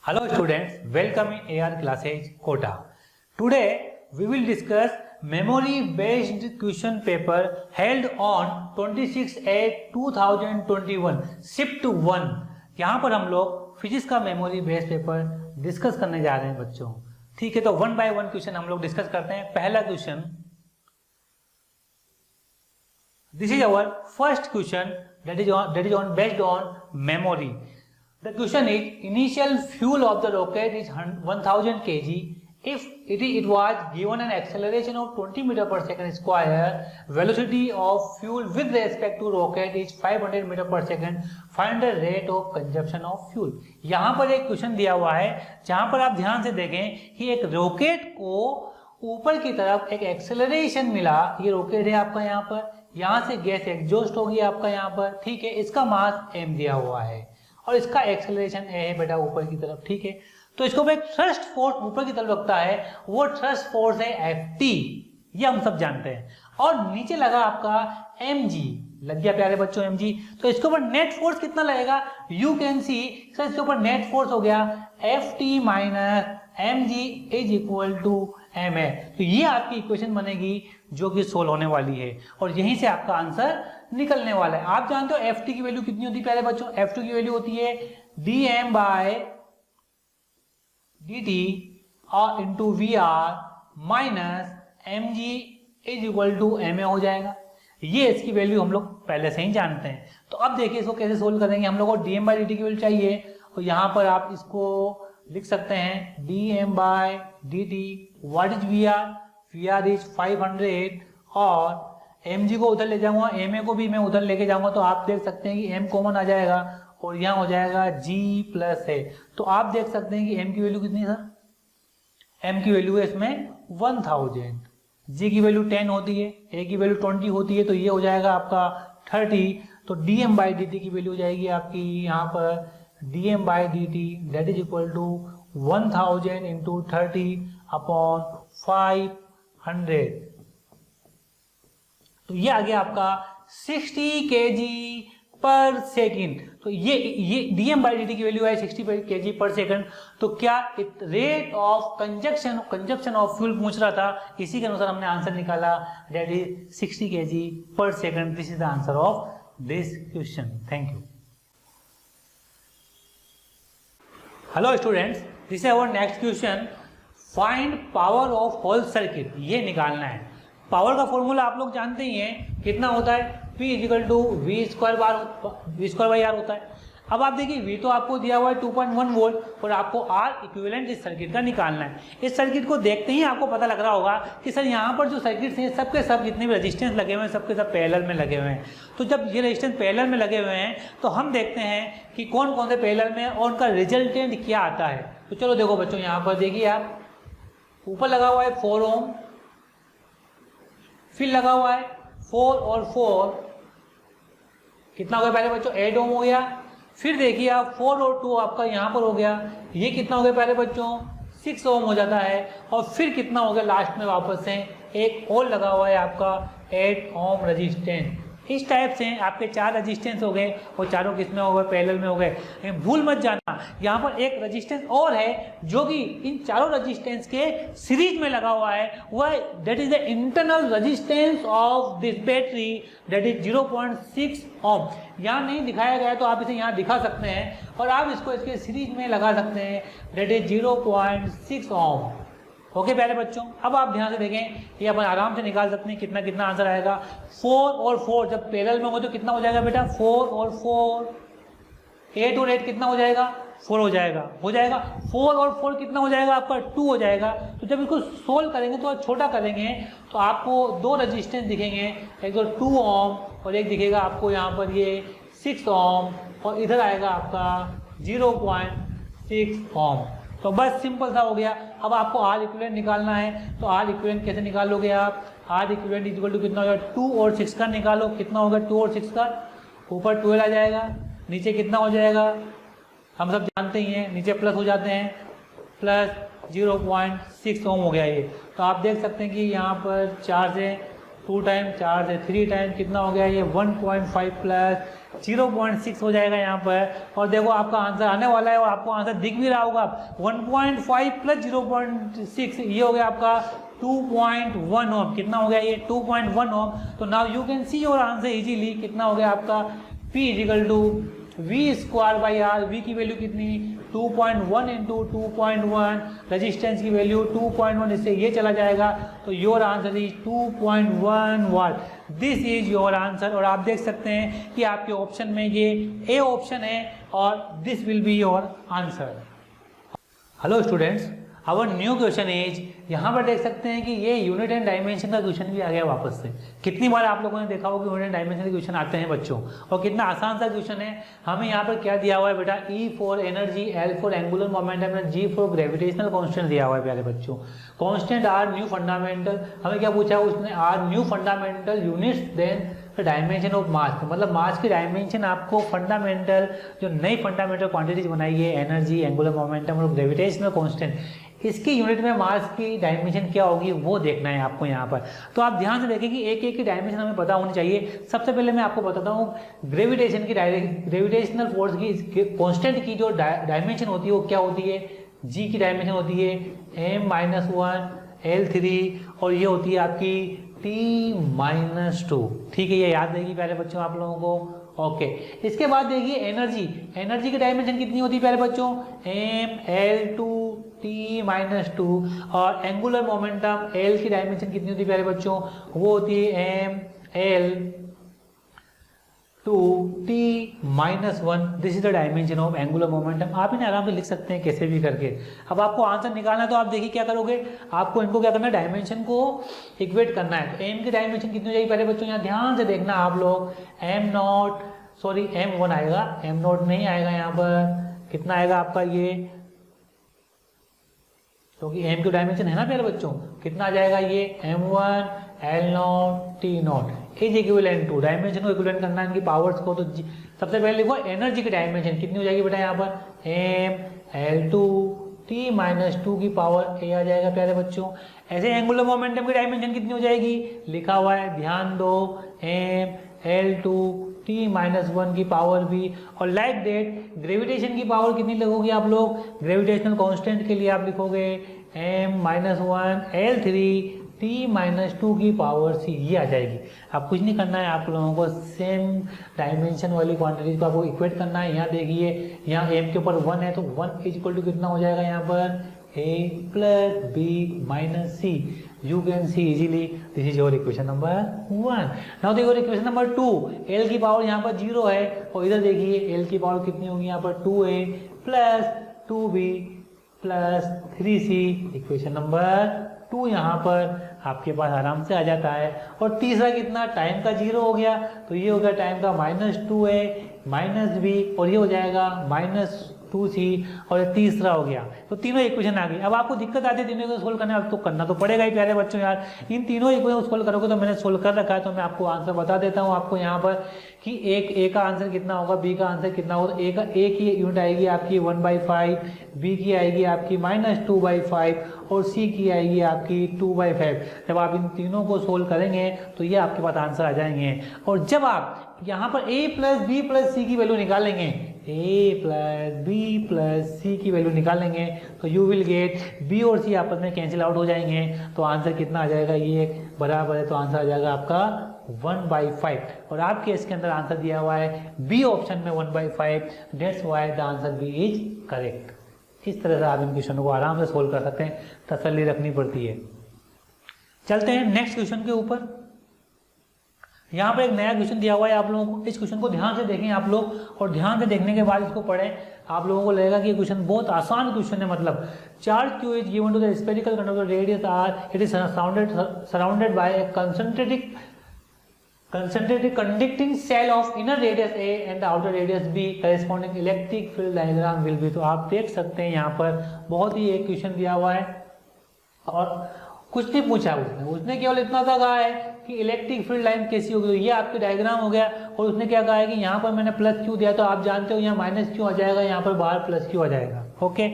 Hello students, welcome in AR Classes Kota. Today we will discuss memory based question paper held on 26/8/2021 shift 1। यहाँ पर हम लोग physics का memory based paper discuss करने जा रहे हैं बच्चों। ठीक है, तो वन बाय वन क्वेश्चन हम लोग डिस्कस करते हैं। पहला question, this is our first question that is on based on memory. The question is, initial fuel of the rocket is 1000 kg. If it was given an acceleration of 20 meter per second square, velocity of fuel with respect to rocket is 500 meter per second. Find the rate of consumption of fuel. यहाँ पर एक question दिया हुआ है जहाँ पर आप ध्यान से देखें कि एक रॉकेट को ऊपर की तरफ एक एक्सेलरेशन मिला। ये रॉकेट है आपका, यहाँ से गैस एग्जॉस्ट होगी आपका यहाँ पर। ठीक है, इसका मास m दिया हुआ है और इसका एक्सेलरेशन a है बेटा ऊपर की तरफ। ठीक है, तो इसको एक थ्रस्ट फोर्स ऊपर की तरफ लगता है, वो थ्रस्ट फोर्स है Ft, ये हम सब जानते हैं। और नीचे लगा आपका mg, लग गया प्यारे बच्चों mg। तो इसके ऊपर नेट फोर्स कितना लगेगा? यू कैन सी सर, इसके ऊपर नेट फोर्स हो गया Ft minus mg is equal to ma। तो ये आपकी इक्वेशन बनेगी जो कि सोल्व होने वाली है और यहीं से आपका आंसर निकलने वाला है। आप जानते हो Ft की वैल्यू कितनी होती है प्यारे बच्चों? Ft की वैल्यू होती है dm बाय dt और into Vr minus mg is equal to ma हो जाएगा। ये इसकी वैल्यू हम लोग पहले से ही जानते हैं। तो अब देखिए इसको कैसे सोल्व करेंगे। हम लोग को dm बाय dt की वैल्यू चाहिए, तो यहाँ पर आप इसको लिख सकते हैं dm by dt। What is Vr? Vr is 500 और mg को उधर ले जाऊंगा, ma को भी मैं उधर लेके जाऊंगा, तो आप देख सकते हैं कि m कॉमन आ जाएगा और यहाँ हो जाएगा g प्लस है। तो आप देख सकते हैं कि m की वैल्यू कितनी है सर? m की वैल्यू है इसमें 1000, g की वैल्यू 10 होती है, a की वैल्यू 20 होती है, तो ये हो जाएगा आपका 30। तो dm बाई dt की वैल्यू हो जाएगी आपकी यहाँ पर dm by dt that is equal to 1000 into 30 upon 500। तो ये आ गया आपका 60 kg पर सेकेंड। तो ये dm बाई dt की वैल्यू है 60 kg पर सेकेंड। तो क्या rate of consumption of fuel पूछ रहा था, इसी के अनुसार हमने आंसर निकाला, that is 60 kg per second. This is the answer of this question. Thank you. Hello students, this is our next question. Find power of whole circuit, ये निकालना है। पावर का फॉर्मूला आप लोग जानते ही हैं, कितना होता है? P equal to V square by R होता है। अब आप देखिए V तो आपको दिया हुआ है 2.1 वोल्ट और आपको R इक्विवेलेंट इस सर्किट का निकालना है। इस सर्किट को देखते ही आपको पता लग रहा होगा कि सर यहाँ पर जो सर्किट हैं सबके सब जितने भी रेजिस्टेंस लगे हुए हैं सबके सब पैरेलल में लगे हुए हैं। तो जब ये रेजिस्टेंस पैरेलल में लगे हुए हैं तो हम देखते हैं कि कौन कौन से पैरेलल में और उनका रिजल्टेंट क्या आता है। तो चलो देखो बच्चों, यहाँ पर देखिए आप, ऊपर लगा हुआ है 4 ओम, फिर लगा हुआ है 4 और 4, कितना हो गया पहले बच्चों? 8 ओम हो गया। फिर देखिए आप 4 और 2 आपका यहाँ पर हो गया, ये कितना हो गया पहले बच्चों? 6 ओम हो जाता है। और फिर कितना हो गया लास्ट में वापस से एक और लगा हुआ है आपका 8 ओम रेजिस्टेंस। इस टाइप से आपके 4 रेजिस्टेंस हो गए और चारों किसमें हो गए? पैरेलल में हो गए। लेकिन भूल मत जाना, यहाँ पर एक रेजिस्टेंस और है जो कि इन चारों रेजिस्टेंस के सीरीज में लगा हुआ है, वह that is the internal resistance of this battery, that is 0.6 ओम। यहाँ नहीं दिखाया गया है तो आप इसे यहाँ दिखा सकते हैं और आप इसको इसके सीरीज में लगा सकते हैं, दैट इज 0.6 ओम। ओके प्यारे बच्चों, अब आप ध्यान से देखें, ये अपन आराम से निकाल सकते हैं कितना कितना आंसर आएगा। 4 और 4 जब पैरेलल में हो तो कितना हो जाएगा बेटा? 4 और 4, 8 और 8 कितना हो जाएगा? 4 हो जाएगा। 4 और 4 कितना हो जाएगा आपका? 2 हो जाएगा। तो जब इसको सोल्व करेंगे तो छोटा करेंगे तो आपको 2 रेजिस्टेंस दिखेंगे, एक तो 2 ओम और एक दिखेगा आपको यहाँ पर ये 6 ओम और इधर आएगा आपका 0.6 ओम। तो बस सिंपल सा हो गया। अब आपको R इक्विवेलेंट निकालना है, तो R इक्विवेलेंट कैसे निकालोगे आप? R इक्विवेलेंट इक्वल टू कितना होगा? 2 और 6 का निकालो, कितना होगा 2 और 6 का? ऊपर 12 आ जाएगा, नीचे कितना हो जाएगा? हम सब जानते ही हैं, नीचे प्लस हो जाते हैं, प्लस 0.6 ओम हो गया ये। तो आप देख सकते हैं कि यहाँ पर 4 से 2 टाइम, 4 से 3 टाइम कितना हो गया ये? 1.5 प्लस 0.6 हो जाएगा यहाँ पर। और देखो आपका आंसर आने वाला है और आपको आंसर दिख भी रहा होगा। 1.5 प्लस 0.6 ये हो गया आपका 2.1 ओम। कितना हो गया ये? 2.1 ओम। तो now you can see your answer easily. कितना हो गया आपका? P equal to V square by R. V की वैल्यू कितनी? 2.1 इंटू 2.1। रजिस्टेंस की वैल्यू 2.1, इससे ये चला जाएगा। तो your answer is 2.1 watt. This is your answer. और आप देख सकते हैं कि आपके ऑप्शन में ये ए ऑप्शन है और this will be your answer. Hello students, our new question is, यहाँ पर देख सकते हैं कि ये यूनिट एंड डायमेंशन का क्वेश्चन भी आ गया वापस से। कितनी बार आप लोगों ने देखा होगा यूनिट एंड डायमेंशन के क्वेश्चन आते हैं बच्चों, और कितना आसान सा क्वेश्चन है। हमें यहाँ पर क्या दिया हुआ है बेटा? E for energy, L for angular momentum and G for gravitational constant दिया हुआ है प्यारे बच्चों। कांस्टेंट आर न्यू फंडामेंटल, हमें क्या पूछा है उसने? Are new fundamental units then dimension of mass. मतलब मास की डायमेंशन आपको फंडामेंटल, जो नई फंडामेंटल क्वांटिटीज बनाई है, एनर्जी, एंगुलर मोमेंटम और ग्रेविटेशनल कांस्टेंट, इसकी यूनिट में मास की डायमेंशन क्या होगी वो देखना है आपको यहाँ पर। तो आप ध्यान से देखें कि एक एक की डायमेंशन हमें पता होनी चाहिए। सबसे पहले मैं आपको बताता हूँ ग्रेविटेशन की, ग्रेविटेशनल फोर्स की कांस्टेंट की जो डायमेंशन होती है वो क्या होती है? जी की डायमेंशन होती है m-1 L3 और ये होती है आपकी T-2। ठीक है, ये याद रहेगी प्यारे बच्चों आप लोगों को। ओके, इसके बाद देखिए एनर्जी। एनर्जी की डायमेंशन कितनी होती है प्यारे बच्चों? m-L2 T-2। और एंगुलर मोमेंटम L की डायमेंशन कितनी होती है प्यारे बच्चों? वो होती है m-L2 T-1। This is the dimension of angular momentum. आप इन्हें आराम से लिख सकते हैं कैसे भी करके। अब आपको आंसर निकालना है तो आप देखिए क्या करोगे, आपको इनको क्या करना है? डायमेंशन को इक्वेट करना है। तो m की डायमेंशन कितनी हो जाएगी पहले बच्चों? यहाँ ध्यान से देखना आप लोग। m1 आएगा, m0 नहीं आएगा यहाँ पर। कितना आएगा आपका ये? क्योंकि m की डायमेंशन है ना प्यारे बच्चों, कितना आ जाएगा ये? m1 L0 T0 is equivalent to, dimension को इक्विवेलेंट करना है इनकी पावर्स को। तो सबसे पहले लिखो एनर्जी की डायमेंशन कितनी हो जाएगी बेटा? यहाँ पर m-L2 T-2 की पावर a आ जाएगा प्यारे बच्चों। ऐसे एंगुलर मोमेंटम की डायमेंशन कितनी हो जाएगी? लिखा हुआ है, ध्यान दो, m-L2 T-1 की पावर भी। और लाइक डेट ग्रेविटेशन की पावर कितनी लिखोगे आप लोग? ग्रेविटेशनल कांस्टेंट के लिए आप लिखोगे m-1 L3 T-2 की पावर c, ये आ जाएगी। अब कुछ नहीं करना है आप लोगों को, सेम डायमेंशन वाली क्वांटिटीज को आपको इक्वेट करना है। यहाँ देखिए, यहाँ m के ऊपर 1 है तो 1 इज इक्वल टू कितना हो जाएगा यहाँ पर? a plus b minus c। You can C easily this is your equation number 1। Now देखो इक्वेशन नंबर 2, l की पावर यहाँ पर 0 है और इधर देखिए l की पावर कितनी होगी यहाँ पर? 2a plus 2b plus 3c। Equation number 2 यहाँ पर आपके पास आराम से आ जाता है। और तीसरा कितना? टाइम का 0 हो गया तो ये हो गया टाइम का -2a माइनस b और ये हो जाएगा -2c और ये तीसरा हो गया। तो तीनों इक्वेशन आ गई। अब आपको दिक्कत आती है तीनों को सोल्व करने, अब तो करना तो पड़ेगा ही प्यारे बच्चों यार। इन तीनों इक्वेशन सोल्व करोगे तो मैंने सोल्व कर रखा है तो मैं आपको आंसर बता देता हूँ आपको यहाँ पर कि ए का आंसर कितना होगा, बी का आंसर कितना होगा। ए की यूनिट आएगी आपकी 1/5, बी की आएगी आपकी -2/5 और सी की आएगी आपकी 2/5। जब आप इन तीनों को सोल्व करेंगे तो ये आपके पास आंसर आ जाएंगे। और जब आप यहाँ पर a प्लस बी प्लस सी की वैल्यू निकालेंगे, a प्लस बी प्लस सी की वैल्यू निकालेंगे तो यू विल गेट b और c आपस में कैंसिल आउट हो जाएंगे। तो आंसर कितना आ जाएगा? ये बराबर है तो आंसर आ जाएगा आपका 1/5। और आपके इसके अंदर आंसर दिया हुआ है बी ऑप्शन में 1/5। That's why the answer B is correct. इस तरह से आप इन क्वेश्चनों को आराम से सोल्व कर सकते हैं, तसल्ली रखनी पड़ती है। चलते हैं नेक्स्ट क्वेश्चन के ऊपर। यहाँ पर एक नया क्वेश्चन दिया हुआ है आप लोगों को। इस क्वेश्चन को ध्यान से देखें आप लोग और ध्यान से देखने के बाद इसको पढ़ें। आप लोगों को लगेगा कि ये क्वेश्चन बहुत आसान क्वेश्चन है। मतलब charge q is given to the spherical conductor radius r, it is surrounded by a concentric conducting cell of inner radius a and the outer radius b, corresponding electric field diagram will be। तो आप देख सकते हैं यहाँ पर बहुत ही एक question दिया हुआ है और कुछ नहीं पूछा उसने केवल इतना सा कहा है कि इलेक्ट्रिक फील्ड लाइन कैसी होगी। तो ये आपकी डायग्राम हो गया और उसने क्या कहा है कि यहाँ पर मैंने प्लस क्यू दिया तो आप जानते हो यहाँ माइनस क्यू आ जाएगा, यहाँ पर बाहर प्लस क्यू आ जाएगा। ओके,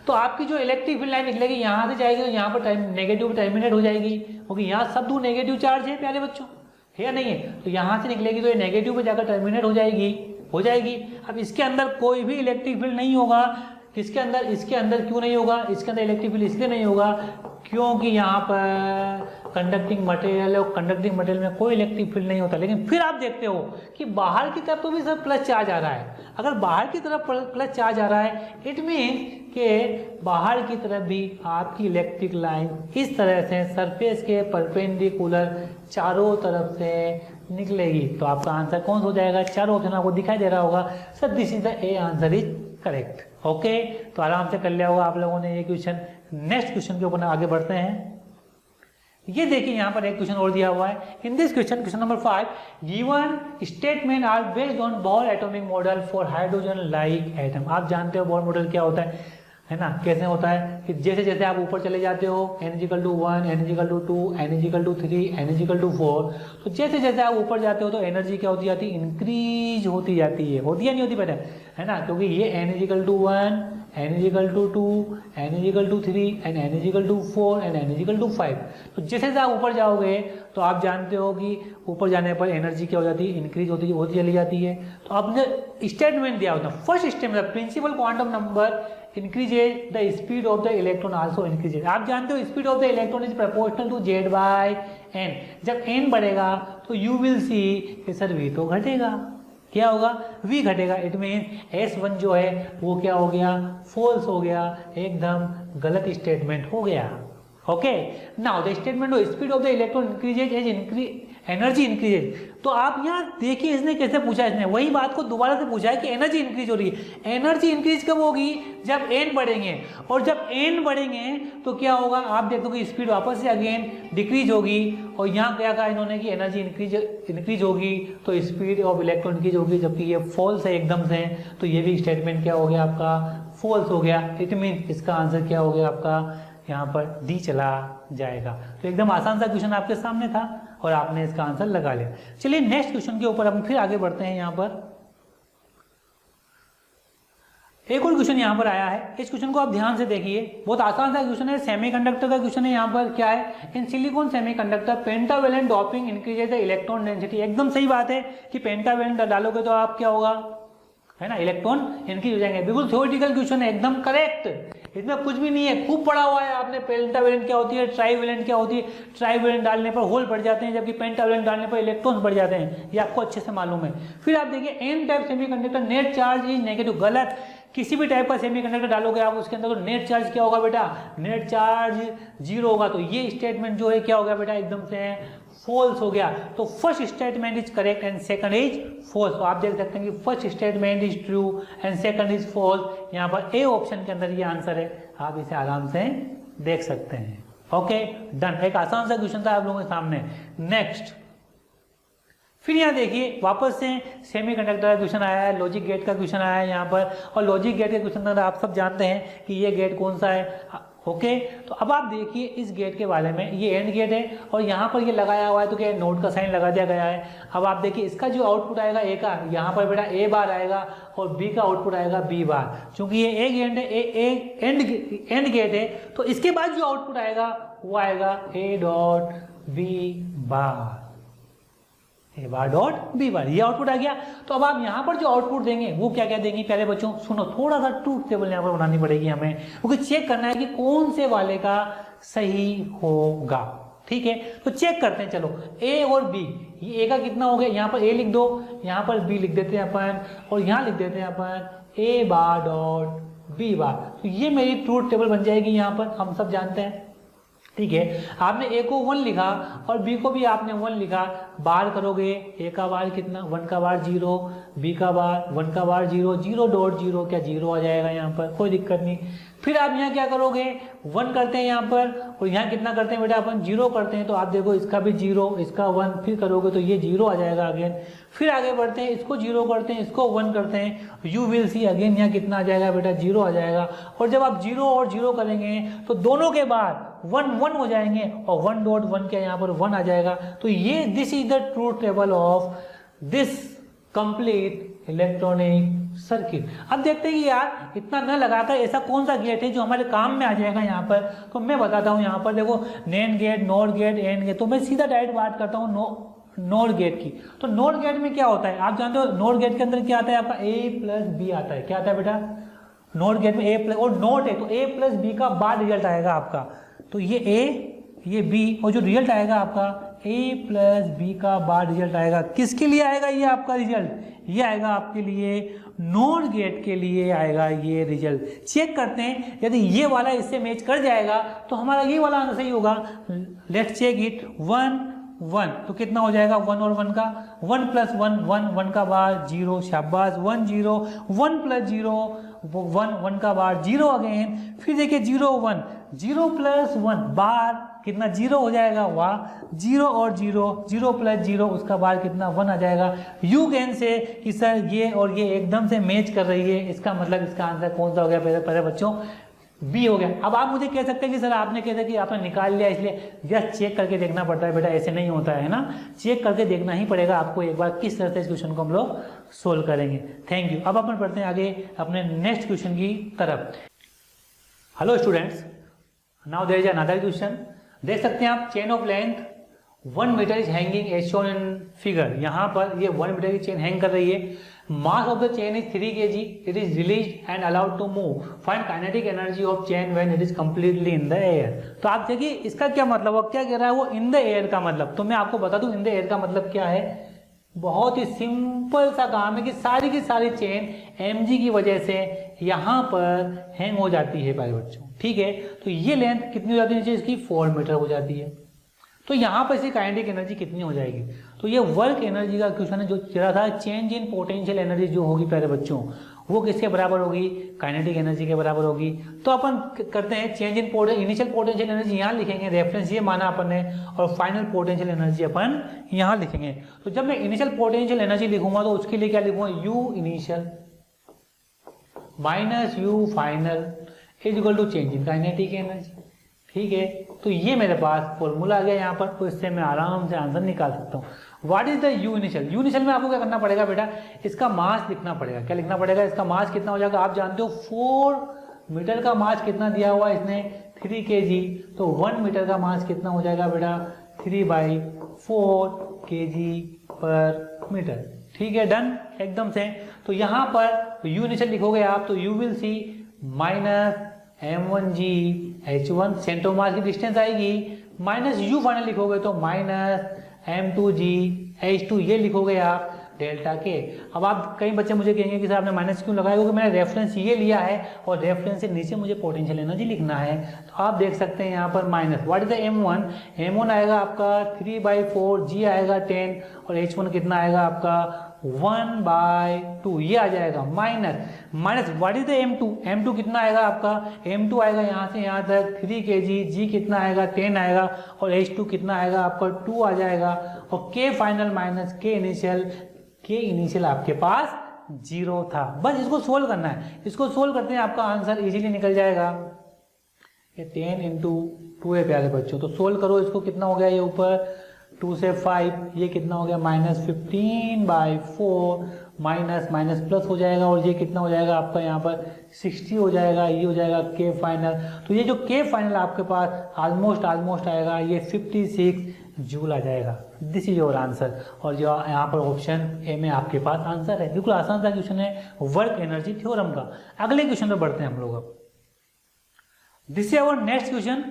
तो आपकी जो इलेक्ट्रिक फील्ड लाइन निकलेगी यहाँ से जाएगी तो यहाँ पर नेगेटिव टर्मिनेट हो जाएगी क्योंकि यहाँ सब दूर नेगेटिव चार्ज है प्यारे बच्चों, है या नहीं है। तो यहाँ से निकलेगी तो ये नेगेटिव पे जाकर टर्मिनेट हो जाएगी हो जाएगी। अब इसके अंदर कोई भी इलेक्ट्रिक फील्ड नहीं होगा, किसके अंदर, इसके अंदर क्यों नहीं होगा, इसके अंदर इलेक्ट्रिक फील्ड इसलिए नहीं होगा क्योंकि यहाँ पर कंडक्टिंग मटेरियल है और कंडक्टिंग मटेरियल में कोई इलेक्ट्रिक फील्ड नहीं होता। लेकिन फिर आप देखते हो कि बाहर की तरफ तो भी सर प्लस चार्ज आ रहा है। अगर बाहर की तरफ प्लस चार्ज आ रहा है इट मीन कि बाहर की तरफ भी आपकी इलेक्ट्रिक लाइन इस तरह से सरफेस के परपेंडिकुलर चारों तरफ से निकलेगी। तो आपका आंसर कौन सा हो जाएगा, चारों ऑप्शन आपको दिखाई दे रहा होगा sir, this is the A answer is correct. Okay, तो आराम से कर लिया होगा आप लोगों ने ये क्वेश्चन। नेक्स्ट क्वेश्चन के ऊपर आगे बढ़ते हैं। ये देखिए यहाँ पर एक क्वेश्चन और दिया हुआ है। In this question number 5, given statement are based on Bohr atomic model for hydrogen like atom. आप जानते हो बोर मॉडल क्या होता है ना, कैसे होता है कि जैसे जैसे आप ऊपर चले जाते हो n=1, n=2, n=3, n=4, तो जैसे जैसे आप ऊपर जाते हो तो एनर्जी क्या होती जाती है, इंक्रीज होती जाती है। होती या नहीं होती बेटा, है ना, क्योंकि ये n=1, n=2, n=3 and n=4 and n=5। तो जैसे जैसे आप ऊपर जाओगे तो आप जानते हो कि ऊपर जाने पर एनर्जी क्या हो जाती है, इंक्रीज होती चली जाती है। तो आपने स्टेटमेंट दिया होता है, first statement principal quantum number increases the speed of the electron also increases। आप जानते हो speed of the electron is proportional to z/n। जब n बढ़ेगा तो यू विल सी कि सर v तो घटेगा। क्या होगा, v घटेगा। इट मीन S1 जो है वो क्या हो गया, फॉल्स हो गया, एकदम गलत स्टेटमेंट हो गया। Okay, now the statement of speed of the electron increases as energy increases. तो आप यहाँ देखिए इसने कैसे पूछा, इसने वही बात को दोबारा से पूछा है कि एनर्जी इंक्रीज हो रही है। एनर्जी इंक्रीज कब होगी, जब n बढ़ेंगे, और जब n बढ़ेंगे तो क्या होगा, आप देखोगे कि स्पीड वापस से अगेन डिक्रीज होगी। और यहाँ क्या कहा इन्होंने कि एनर्जी इंक्रीज होगी तो स्पीड ऑफ इलेक्ट्रॉन इंक्रीज होगी, जबकि ये फॉल्स है एकदम से। तो ये भी स्टेटमेंट क्या हो गया आपका, फॉल्स हो गया। इट मीन इसका आंसर क्या हो गया आपका, यहाँ पर डी चला जाएगा। तो एकदम आसान सा क्वेश्चन आपके सामने था और आपने इसका आंसर लगा लिया। चलिए नेक्स्ट क्वेश्चन के ऊपर हम फिर आगे बढ़ते हैं। यहाँ पर एक और क्वेश्चन यहाँ पर आया है, इस क्वेश्चन को आप ध्यान से देखिए, बहुत आसान सा क्वेश्चन है, सेमीकंडक्टर का क्वेश्चन है। यहाँ पर क्या है, in silicon semiconductor pentavalent doping increases the electron density. एकदम सही बात है कि पेंटावेलेंट डालोगे तो आप क्या होगा, है ना, इलेक्ट्रॉन इंक्रीज हो जाएंगे। बिल्कुल थ्योरेटिकल क्वेश्चन है, एकदम करेक्ट, इसमें कुछ भी नहीं है, खूब पढ़ा हुआ है आपने। पेंटावेलेंट क्या होती है, ट्राईवेलेंट क्या होती है, ट्राईवेलेंट डालने पर होल बढ़ जाते हैं, जबकि पेंटावेलेंट डालने पर इलेक्ट्रॉन्स बढ़ जाते हैं, ये आपको अच्छे से मालूम है। फिर आप देखिए N type semiconductor net charge is negative, गलत। किसी भी टाइप का सेमीकंडक्टर डालोगे आप उसके अंदर तो नेट चार्ज क्या होगा बेटा, नेट चार्ज 0 होगा। तो ये स्टेटमेंट जो है क्या हो गया बेटा, एकदम से फॉल्स हो गया। तो first statement is correct and second is false. तो आप देख सकते हैं कि first statement is true and second is false. यहाँ पर ए ऑप्शन के अंदर ये आंसर है, आप इसे आराम से देख सकते हैं। ओके डन, एक आसान सा क्वेश्चन था आप लोगों के सामने। नेक्स्ट फिर यहाँ देखिए वापस से सेमीकंडक्टर का क्वेश्चन आया है, लॉजिक गेट का क्वेश्चन आया है यहाँ पर। और लॉजिक गेट के क्वेश्चन अंदर आप सब जानते हैं कि ये गेट कौन सा है। ओके, तो अब आप देखिए इस गेट के बारे में, ये एंड गेट है और यहाँ पर ये लगाया हुआ है तो क्या नोट का साइन लगा दिया गया है। अब आप देखिए इसका जो आउटपुट आएगा ए का, यहाँ पर बेटा ए बार आएगा और बी का आउटपुट आएगा बी बार। चूंकि ये ए गेट है, एंड गेट है, तो इसके बाद जो आउटपुट आएगा वो आएगा A dot B bar, A bar dot B bar, ये आउटपुट आ गया। तो अब आप यहाँ पर जो आउटपुट देंगे वो क्या क्या देंगे, प्यारे बच्चों सुनो, थोड़ा सा ट्रूथ टेबल यहाँ पर बनानी पड़ेगी हमें, क्योंकि चेक करना है कि कौन से वाले का सही होगा। ठीक है, तो चेक करते हैं। चलो ए और बी, ये ए का कितना हो गया, यहाँ पर ए लिख दो, यहाँ पर बी लिख देते हैं अपन, और यहाँ लिख देते हैं अपन ए बार डॉट बी बार। तो ये मेरी ट्रूथ टेबल बन जाएगी यहाँ पर, हम सब जानते हैं। ठीक है, आपने ए को 1 लिखा और बी को भी आपने 1 लिखा, बार करोगे ए का बार कितना, 1 का बार 0, बी का बार 1 का बार 0, 0 डॉट 0 क्या 0 आ जाएगा यहाँ पर, कोई दिक्कत नहीं। फिर आप यहाँ क्या करोगे, 1 करते हैं यहाँ पर, और यहाँ कितना करते हैं बेटा अपन 0 करते हैं, तो आप देखो इसका भी 0, इसका 1, फिर करोगे तो ये 0 आ जाएगा अगेन। फिर आगे बढ़ते हैं, इसको 0 करते हैं, इसको 1 करते हैं, यू विल सी अगेन यहाँ कितना आ जाएगा बेटा 0 आ जाएगा। और जब आप 0 और 0 करेंगे तो दोनों के बाद 1 1 हो जाएंगे और 1 डॉट 1 क्या यहाँ पर 1 आ जाएगा। तो ये this is the truth table of this complete electronic circuit. अब देखते हैं कि यार इतना न लगाकर ऐसा कौन सा गेट है जो हमारे काम में आ जाएगा यहाँ पर। तो मैं बताता हूँ, यहाँ पर देखो NAND gate, NOR gate, AND gate. तो मैं सीधा डायरेक्ट बात करता हूँ नोर गेट की। तो नोर गेट में क्या होता है आप जानते हो, नोर गेट के अंदर क्या आता है आपका a प्लस बी आता है। क्या आता है बेटा, नोर गेट में a प्लस, और नोट है तो a प्लस बी का बाद रिजल्ट आएगा आपका। तो ये a ये b और जो रिजल्ट आएगा आपका a प्लस बी का बाद रिजल्ट आएगा। किसके लिए आएगा ये आपका रिजल्ट, ये आएगा आपके लिए नोर गेट के लिए आएगा ये रिजल्ट। चेक करते हैं यदि ये वाला इससे मैच कर जाएगा तो हमारा ये वाला आंसर सही होगा। लेट्स चेक इट, 1 1 तो कितना हो जाएगा 1 और 1 का 1 प्लस 1 1 1 का बार 0, शाबाश 1 0 1 प्लस 0 1 1 का बार 0 अगेन। फिर देखिए 0 1 0 प्लस 1 बार कितना 0 हो जाएगा, वाह 0 और 0 0 प्लस 0 उसका बार कितना 1 आ जाएगा। यू कैन से कि सर ये और ये एकदम से मैच कर रही है, इसका मतलब इसका आंसर कौन सा हो गया पहले बच्चों, बी हो गया। अब आप मुझे कह सकते हैं कि सर आपने कह था कि आपने निकाल लिया इसलिए जस्ट चेक करके देखना पड़ता है। बेटा ऐसे नहीं होता है ना, चेक करके देखना ही पड़ेगा आपको एक बार किस तरह से इस क्वेश्चन को हम लोग सोल्व करेंगे। Thank you. अब अपन पढ़ते हैं आगे अपने नेक्स्ट क्वेश्चन की तरफ। Hello students, now there is another question. देख सकते हैं आप, chain of length 1 metre is hanging as shown in figure. यहाँ पर ये 1 मीटर की चेन हैंग कर रही है। Mass of the chain is 3 kg, it is released and allowed to move, find kinetic energy of chain when it is completely in the air. तो आप देखिए इसका क्या मतलब, वो क्या कह रहा है, वो इन द एयर का मतलब। तो मैं आपको बता दूं इन द एयर का मतलब क्या है। बहुत ही सिंपल सा काम है कि सारी की सारी चेन mg की वजह से यहाँ पर हैंग हो जाती है प्यारे बच्चों, ठीक है। तो ये लेंथ कितनी हो जाती है नीचे इसकी, 4 मीटर हो जाती है। तो यहाँ पर इसकी काइनेटिक एनर्जी कितनी हो जाएगी। तो ये वर्क एनर्जी का क्वेश्चन है जो चला था, चेंज इन पोटेंशियल एनर्जी जो होगी प्यारे बच्चों वो किसके बराबर होगी, काइनेटिक एनर्जी के बराबर होगी। तो अपन करते हैं change in initial potential energy यहाँ लिखेंगे, रेफरेंस ये माना अपन ने, और फाइनल पोटेंशियल एनर्जी अपन यहाँ लिखेंगे। तो जब मैं इनिशियल पोटेंशियल एनर्जी लिखूंगा तो उसके लिए क्या लिखूंगा, U initial minus U final is equal to change in kinetic energy, ठीक है। तो ये मेरे पास फॉर्मूला आ गया यहाँ पर, तो इससे मैं आराम से आंसर निकाल सकता हूँ। What is the you initial, you initial में आपको क्या करना पड़ेगा बेटा, इसका मास लिखना पड़ेगा। क्या लिखना पड़ेगा, इसका मास कितना हो जाएगा, आप जानते हो 4 मीटर का मास कितना दिया हुआ है इसने 3 kg, तो 1 मीटर का मास कितना हो जाएगा बेटा 3/4 kg पर मीटर, ठीक है, डन एकदम से। तो यहाँ पर यू इनिशियल लिखोगे आप तो you will see minus m1g h1 centre of mass की डिस्टेंस आएगी, माइनस यू फाइनल लिखोगे तो माइनस m2g h2 ये लिखोगे आप डेल्टा के। अब आप कई बच्चे मुझे कहेंगे कि सर आपने माइनस क्यों लगाया, क्योंकि मैंने रेफरेंस ये लिया है और रेफरेंस से नीचे मुझे पोटेंशियल एनर्जी लिखना है। तो आप देख सकते हैं यहाँ पर minus, what is the m1, m1 आएगा आपका 3/4, g आएगा 10 और h1 कितना आएगा आपका 1/2 ये आ जाएगा, minus what is the m2, m2 कितना आएगा आपका, m2 आएगा यहाँ से यहाँ तक 3 kg, g कितना आएगा 10 आएगा और h2 कितना आएगा आपका 2 आ जाएगा, और k final minus k initial आपके पास 0 था। बस इसको सोल्व करना है, इसको सोल्व करते हैं आपका आंसर इजीली निकल जाएगा। ये 10 × 2 है प्यारे बच्चों, तो सोल्व करो इसको, कितना हो गया ये ऊपर 2 से 5, ये कितना हो गया -15/4, माइनस प्लस हो जाएगा और ये कितना हो जाएगा आपका यहाँ पर 60 हो जाएगा, ये हो जाएगा k फाइनल। तो ये जो k फाइनल आपके पास ऑलमोस्ट आएगा ये 56 जूल आ जाएगा। दिस इज योर आंसर, और जो यहाँ पर ऑप्शन ए में आपके पास आंसर है। बिल्कुल आसान सा क्वेश्चन है वर्क एनर्जी थ्योरम का। अगले क्वेश्चन पर बढ़ते हैं हम लोग अब। This is our next question,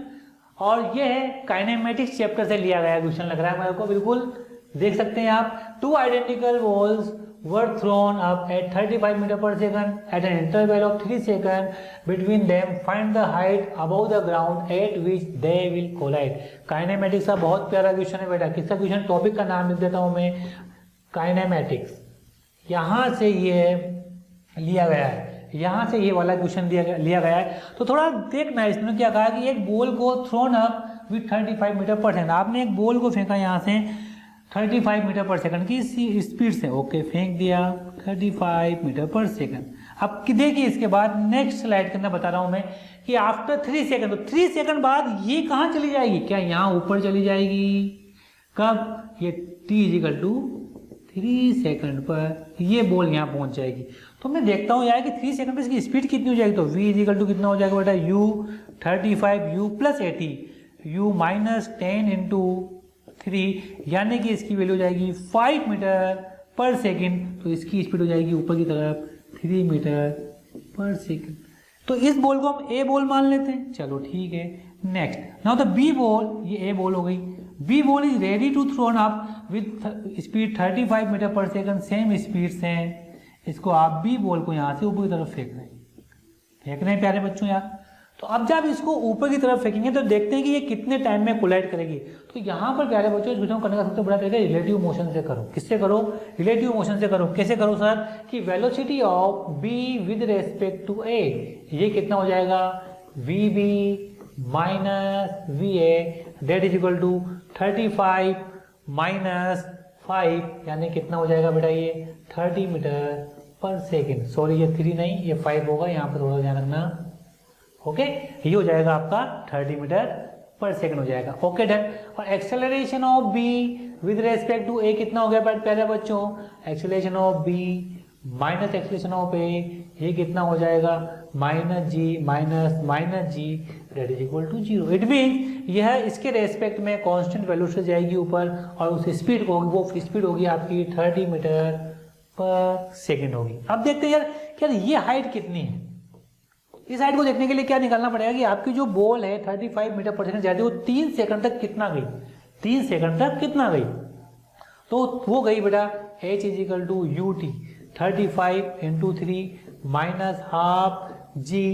और ये है काइनेमेटिक्स चैप्टर से लिया गया क्वेश्चन लग रहा है मेरे को, बिल्कुल देख सकते हैं आप। 2 identical balls were thrown up at 35 meter per second at an interval of 3 seconds between them, find the height above the ground at which they will collide। Kinematics का बहुत प्यारा क्वेश्चन है बेटा। किसका क्वेश्चन, टॉपिक का नाम लिख देता हूं मैं, काइनेमेटिक्स। यहाँ से ये लिया गया है, यहाँ से ये वाला क्वेश्चन लिया गया है। तो थोड़ा देखना है, इसमें क्या कहा कि एक बॉल को throne up with 35 metre per second, आपने एक बॉल को फेंका यहाँ से 35 मीटर पर सेकंड की स्पीड से, ओके फेंक दिया 35 मीटर पर सेकंड। अब देखिए इसके बाद नेक्स्ट स्लाइड के अंदर बता रहा हूं मैं कि आफ्टर 3 सेकंड, तो 3 सेकंड बाद ये कहाँ चली जाएगी, क्या यहाँ ऊपर चली जाएगी, कब, ये t 3 सेकंड पर ये बॉल यहाँ पहुंच जाएगी। तो मैं देखता हूँ यार कि 3 सेकंड पर इसकी स्पीड कितनी हो जाएगी, तो v कितना हो जाएगा बेटा u 35 u + 80 u -10 × 3, यानी कि इसकी वैल्यू हो जाएगी 5 मीटर पर सेकेंड। तो इसकी स्पीड हो जाएगी ऊपर की तरफ 3 मीटर पर सेकेंड। तो इस बॉल को हम ए बॉल मान लेते हैं, चलो ठीक है। Next now the B ball, ये ए बॉल हो गई। B ball is ready to thrown up with speed 35 metre per second, same speed से इसको आप बी बॉल को यहाँ से ऊपर की तरफ फेंक रहे हैं प्यारे बच्चों यार। तो अब जब इसको ऊपर की तरफ फेंकेंगे तो देखते हैं कि ये कितने टाइम में कोलाइड करेगी। तो यहाँ पर प्यारे बच्चों इस वीडियो को करने का सबसे बड़ा तरीका रिलेटिव मोशन से करो। किससे करो? रिलेटिव मोशन से करो। कैसे करो सर? कि velocity of B with respect to A, ये कितना हो जाएगा? V B minus V A that is equal to 35 minus 5, यानी कितना हो जाएगा बेटा? ये 30 मीटर पर सेकेंड। सॉरी ये 3 नहीं, ये 5 होगा, यहाँ पर थोड़ा ध्यान रखना। ओके, ये हो जाएगा आपका 30 मीटर पर सेकंड हो जाएगा। Okay done. और acceleration of B with respect to A कितना हो गया पहले बच्चों? Acceleration of B minus acceleration of A, ये कितना हो जाएगा? Minus g minus g that is equal to 0। It mean यह इसके रेस्पेक्ट में कांस्टेंट वैल्यू से जाएगी ऊपर और उस स्पीड को वो स्पीड होगी आपकी 30 मीटर पर सेकेंड होगी। अब देखते हैं यार ये हाइट कितनी है। इस हाइट को देखने के लिए क्या निकालना पड़ेगा कि आपकी जो बॉल है 35 मीटर पर सेकंड जाती है वो 3 सेकंड तक कितना गई? 3 सेकंड तक कितना गई? तो वो गई बेटा h is equal to U T 35 into 3 minus half G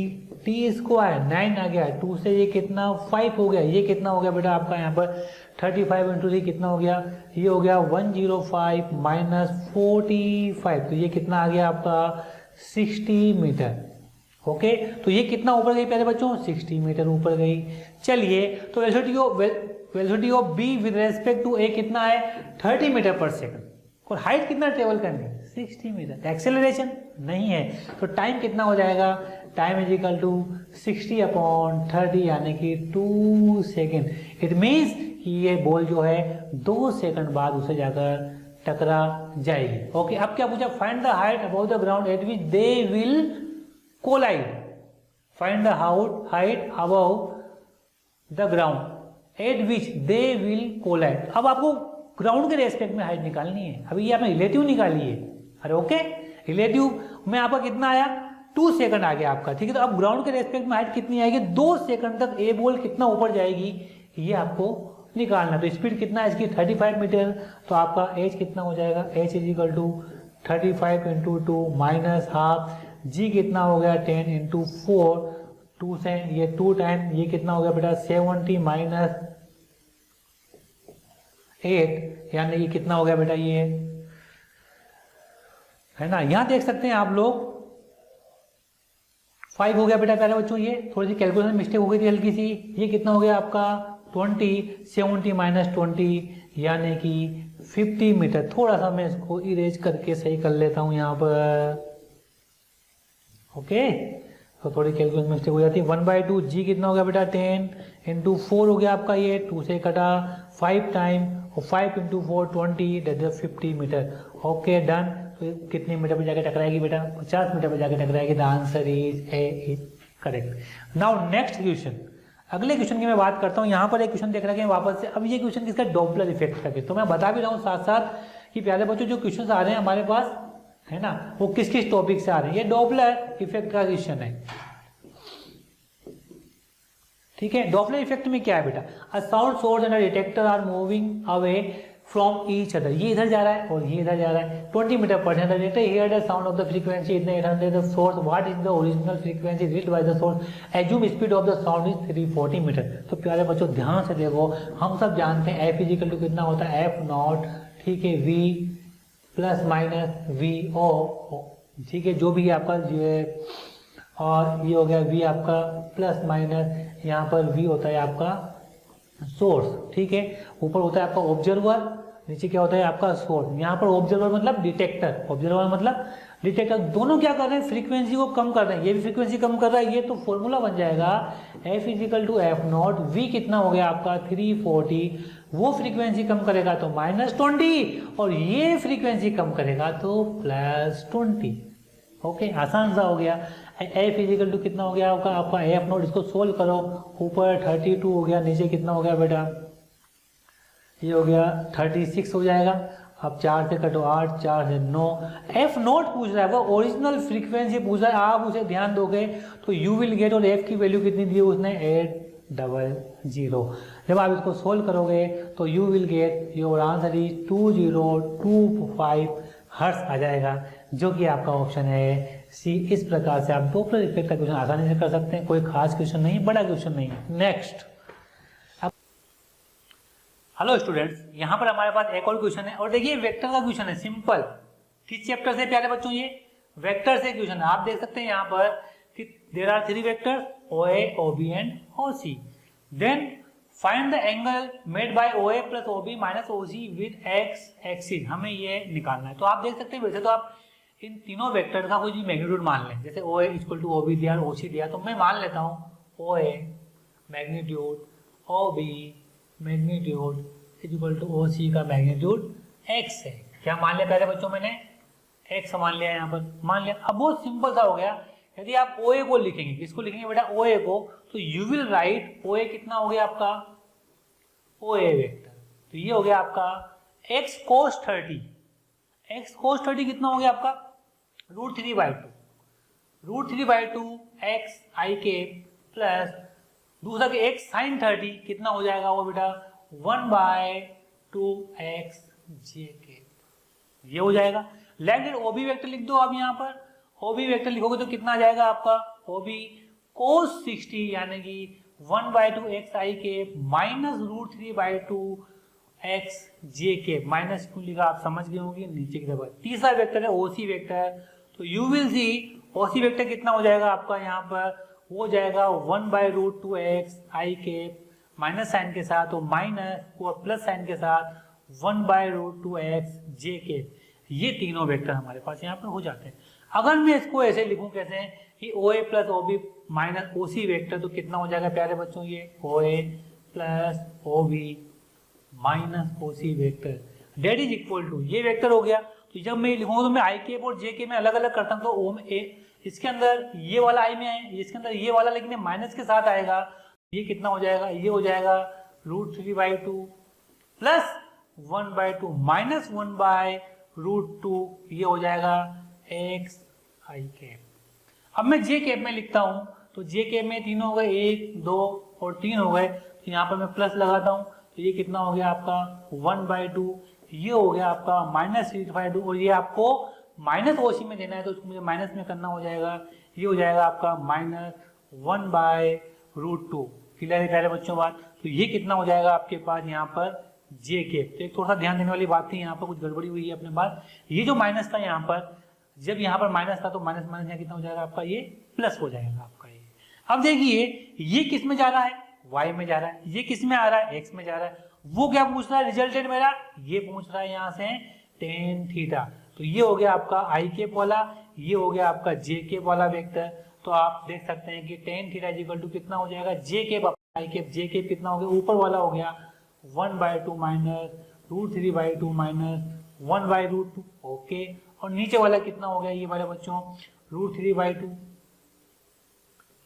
T square 9 आ गया। 2 से ये कितना? 5 हो गया। ये कितना हो गया बेटा आपका यहाँ पर 35 इंटू 3 कितना हो गया? ये हो गया 105 माइनस 45। तो ये कितना आ गया आपका? 60 मीटर। ओके, तो ये कितना ऊपर गई प्यारे बच्चों? 60 मीटर ऊपर गई। चलिए, तो velocity of B with respect to A कितना है? 30 मीटर पर सेकंड। और हाइट कितना ट्रेवल करनी है? 60 मीटर। एक्सेलरेशन नहीं है, तो टाइम कितना हो जाएगा? Time is equal to 60 upon 30 यानी कि 2 सेकेंड। इट मीन्स कि ये बॉल जो है 2 सेकंड बाद उसे जाकर टकरा जाएगी। ओके, अब क्या पूछा? Find the height above the ground at which they will collide. Find the height above the ground at which they will collide. अब आपको ग्राउंड के रेस्पेक्ट में हाइट निकालनी है। अभी ये आपने रिलेटिव निकाली है। अरे ओके, रिलेटिव में आपका कितना आया? 2 सेकंड आ गया आपका। ठीक है, तो अब ग्राउंड के रेस्पेक्ट में हाइट कितनी आएगी? 2 सेकंड तक ए बॉल कितना ऊपर जाएगी ये आपको निकालना। तो स्पीड कितना है इसकी? 35 मीटर। तो आपका एच कितना हो जाएगा? H is equal to 35 into 2 minus half g कितना हो गया? 10 इंटू 4 2 से ये 2 टाइम ये कितना हो गया बेटा? 70 माइनस 8 यानी ये कितना हो गया बेटा? ये है ना, यहां देख सकते हैं आप लोग 5 हो गया बेटा प्यारे बच्चों। ये थोड़ी सी कैलकुलेशन मिस्टेक हो गई थी हल्की सी। ये कितना हो गया आपका? 20 70 माइनस 20 यानी कि 50 मीटर। थोड़ा सा मैं इसको इरेज करके सही कर लेता हूं यहाँ पर। ओके, तो थोड़ी कैलकुलेशन मिस्टेक हो जाती है। 1/2 जी कितना हो गया बेटा? 10 इंटू 4 हो गया आपका। ये 2 से कटा 5 टाइम और 5 into 4 20 that is 50 metre. Okay done. तो कितने मीटर पर जाके टकराएगी बेटा? 50 मीटर पर जाके टकराएगी। The answer is A is correct. Now next question, अगले क्वेश्चन की मैं बात करता हूँ। यहाँ पर एक क्वेश्चन देख रहे हैं वापस से। अब ये क्वेश्चन किसका? डॉपलर इफेक्ट का। तो मैं बता भी रहा हूँ साथ साथ कि प्यारे बच्चों जो क्वेश्चन आ रहे हैं हमारे पास है ना, वो किस किस टॉपिक से आ रहे हैं। ये डॉपलर इफेक्ट का क्वेश्चन है। ठीक है, डॉपलर इफेक्ट में क्या है बेटा? A sound source and a detector are moving away from each other. ये इधर जा रहा है और ये इधर जा रहा है 20 metre per second. Detector hear the sound of the frequency in 800 the source what is the original frequency reached by the source assume speed of the sound is 340 metre. तो प्यारे बच्चों ध्यान से देखो, हम सब जानते हैं एफ इजिकल टू कितना होता है? F naught. ठीक है, V plus minus V O. ठीक है, जो भी है आपका ये, और ये हो गया वी आपका प्लस माइनस, यहाँ पर वी होता है आपका सोर्स। ठीक है, ऊपर होता है आपका ऑब्जर्वर, नीचे क्या होता है आपका सोर्स। यहाँ पर ऑब्जर्वर मतलब डिटेक्टर, ऑब्जर्वर मतलब डिटेक्टर। दोनों क्या कर रहे हैं? फ्रीक्वेंसी को कम कर रहे हैं। ये भी फ्रीक्वेंसी कम कर रहा है। ये तो फॉर्मूला बन जाएगा F equal to F naught. V कितना हो गया आपका? 340। वो फ्रीक्वेंसी कम करेगा तो -20 और ये फ्रीक्वेंसी कम करेगा तो +20। ओके, आसान सा हो गया। एफ इजिकल टू कितना हो गया आपका एफ नॉट। इसको सोल्व करो, ऊपर 32 हो गया, नीचे कितना हो गया बेटा? ये हो गया 36 हो जाएगा। अब 4 से कटो 8, 4 से 9। एफ नोट पूछ रहा है, वो ओरिजिनल फ्रीक्वेंसी पूछ रहा है, आप उसे ध्यान दोगे तो यू विल गेट, और एफ की वैल्यू कितनी दी है उसने 800। जब आप इसको सोल्व करोगे तो you will get your answer is 2025 hertz आ जाएगा, जो कि आपका ऑप्शन है सी। इस प्रकार से आप डॉपलर इफेक्ट का क्वेश्चन आसानी से कर सकते हैं, कोई खास क्वेश्चन नहीं, बड़ा क्वेश्चन नहीं। नेक्स्ट, हेलो स्टूडेंट्स, यहाँ पर हमारे पास एक और क्वेश्चन है, और देखिए वेक्टर का क्वेश्चन है, सिंपल। किस चैप्टर से प्यारे बच्चों? ये वेक्टर से क्वेश्चन है। आप देख सकते हैं यहाँ पर कि there are 3 vectors OA, OB and OC। Then find the angle made by OA plus OB minus OC with x axis, हमें ये निकालना है। तो आप देख सकते हैं, वैसे तो आप इन तीनों वेक्टर का कोई भी मैग्नीट्यूड मान लें, जैसे OA इक्वल टू OB दिया, OC दिया, तो मैं मान लेता हूँ OA magnitude, OB magnitude equal to OC का मैग्नीट्यूड x है। क्या मान लिया प्यारे बच्चों? मैंने x मान लिया, यहाँ पर मान लिया। अब बहुत सिंपल सा हो गया। यदि आप OA को लिखेंगे, किसको लिखेंगे बेटा? OA को, तो यू विल राइट OA कितना हो गया आपका? OA वेक्टर, तो ये हो गया आपका x cos 30। x cos 30 कितना हो गया आपका? √3/2 x i के प्लस दूसरा के x sin 30 कितना हो जाएगा वो बेटा? 1/2 x j के, ये हो जाएगा। लेट OB वेक्टर लिख दो आप यहाँ पर। OB वेक्टर लिखोगे तो कितना आ जाएगा आपका? OB cos 60 यानी कि 1/2 x i के माइनस √3/2 x j के। माइनस क्यों लिखा आप समझ गए होंगे, नीचे की तरफ। तीसरा वेक्टर है OC वेक्टर, तो you will see OC vector कितना हो जाएगा आपका यहाँ पर? वो जाएगा 1/√2 x i के माइनस साइन के साथ, और माइनस और प्लस साइन के साथ 1/√2 x j के। ये तीनों वेक्टर हमारे पास यहाँ पर हो जाते हैं। अगर मैं इसको ऐसे लिखूं कैसे कि OA plus OB minus OC vector, तो कितना हो जाएगा प्यारे बच्चों? ये OA plus OB minus OC vector that is equal to, ये वेक्टर हो गया। तो जब मैं लिखूंगा तो मैं आई के और जे के में अलग अलग करता हूँ, तो ओम ए इसके अंदर ये वाला आई में आए, इसके अंदर ये वाला, लेकिन माइनस के साथ आएगा। ये कितना हो जाएगा? ये हो जाएगा √3/2 प्लस 1/2 माइनस 1/√2, ये हो जाएगा x i कैप। अब मैं जे कैप में लिखता हूं, तो जे कैप में 3 हो गए, 1 2 और 3 हो गए, तो यहाँ पर मैं प्लस लगाता हूँ, तो ये कितना हो गया आपका? 1/2, ये हो गया आपका माइनस 3/2, और ये आपको माइनस OC में देना है, तो उसको मुझे माइनस में करना हो जाएगा। ये हो जाएगा आपका माइनस 1/√2। क्लियर है प्यारे बच्चों बात? तो ये कितना हो जाएगा आपके पास यहाँ पर? जे के। तो एक थोड़ा सा ध्यान देने वाली बात थी, यहाँ पर कुछ गड़बड़ी हुई है अपने पास। ये जो माइनस था यहाँ पर, जब यहाँ पर माइनस था तो माइनस माइनस यहाँ कितना हो जाएगा आपका? ये प्लस हो जाएगा आपका ये। अब देखिए ये किस में जा रहा है? y में जा रहा है। ये किस में आ रहा है? x में जा रहा है। वो क्या पूछ रहा है? रिजल्टेंट मेरा ये पूछ रहा है यहाँ से tan थीटा। तो ये हो गया आपका आई केप वाला, ये हो गया आपका जे केप वाला वेक्टर। तो आप देख सकते हैं कि tan थीटा इक्वल टू कितना हो जाएगा? जे केप आई केप, जे केप कितना हो गया? ऊपर वाला हो गया 1/2 माइनस √3/2 माइनस 1/√2। ओके, और नीचे वाला कितना हो गया? ये वाले बच्चों √3/2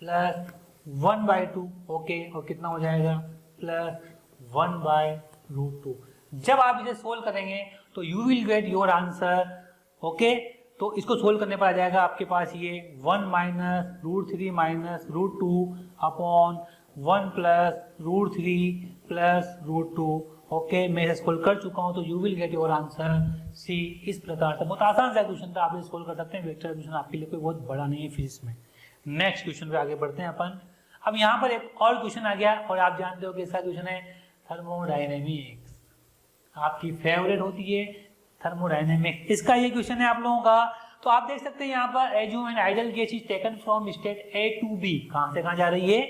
प्लस 1/2। ओके, और कितना हो जाएगा? प्लस 1/√2। जब आप इसे सोल्व करेंगे तो you will get your answer. Okay, तो इसको सोल्व करने पर आ जाएगा आपके पास ये 1 minus √3 minus √2 upon 1 plus √3 plus √2। Okay, मैं इसे सोल्व कर चुका हूँ, तो you will get your answer C. इस प्रकार से बहुत आसान सा क्वेश्चन था, आप इसे सोल्व कर सकते हैं। वेक्टर क्वेश्चन आपके लिए कोई बहुत बड़ा नहीं है फिजिक्स में। नेक्स्ट क्वेश्चन पे आगे बढ़ते हैं अपन। अब यहाँ पर एक और क्वेश्चन आ गया, और आप जानते हो कि इसका क्वेश्चन है थर्मोडायनेमिक्स। आपकी फेवरेट होती है थर्मोडायनेमिक्स, इसका ये क्वेश्चन है आप लोगों का। तो आप देख सकते हैं यहाँ पर assume an ideal gas is taken from state A to B। कहां से कहां जा रही है?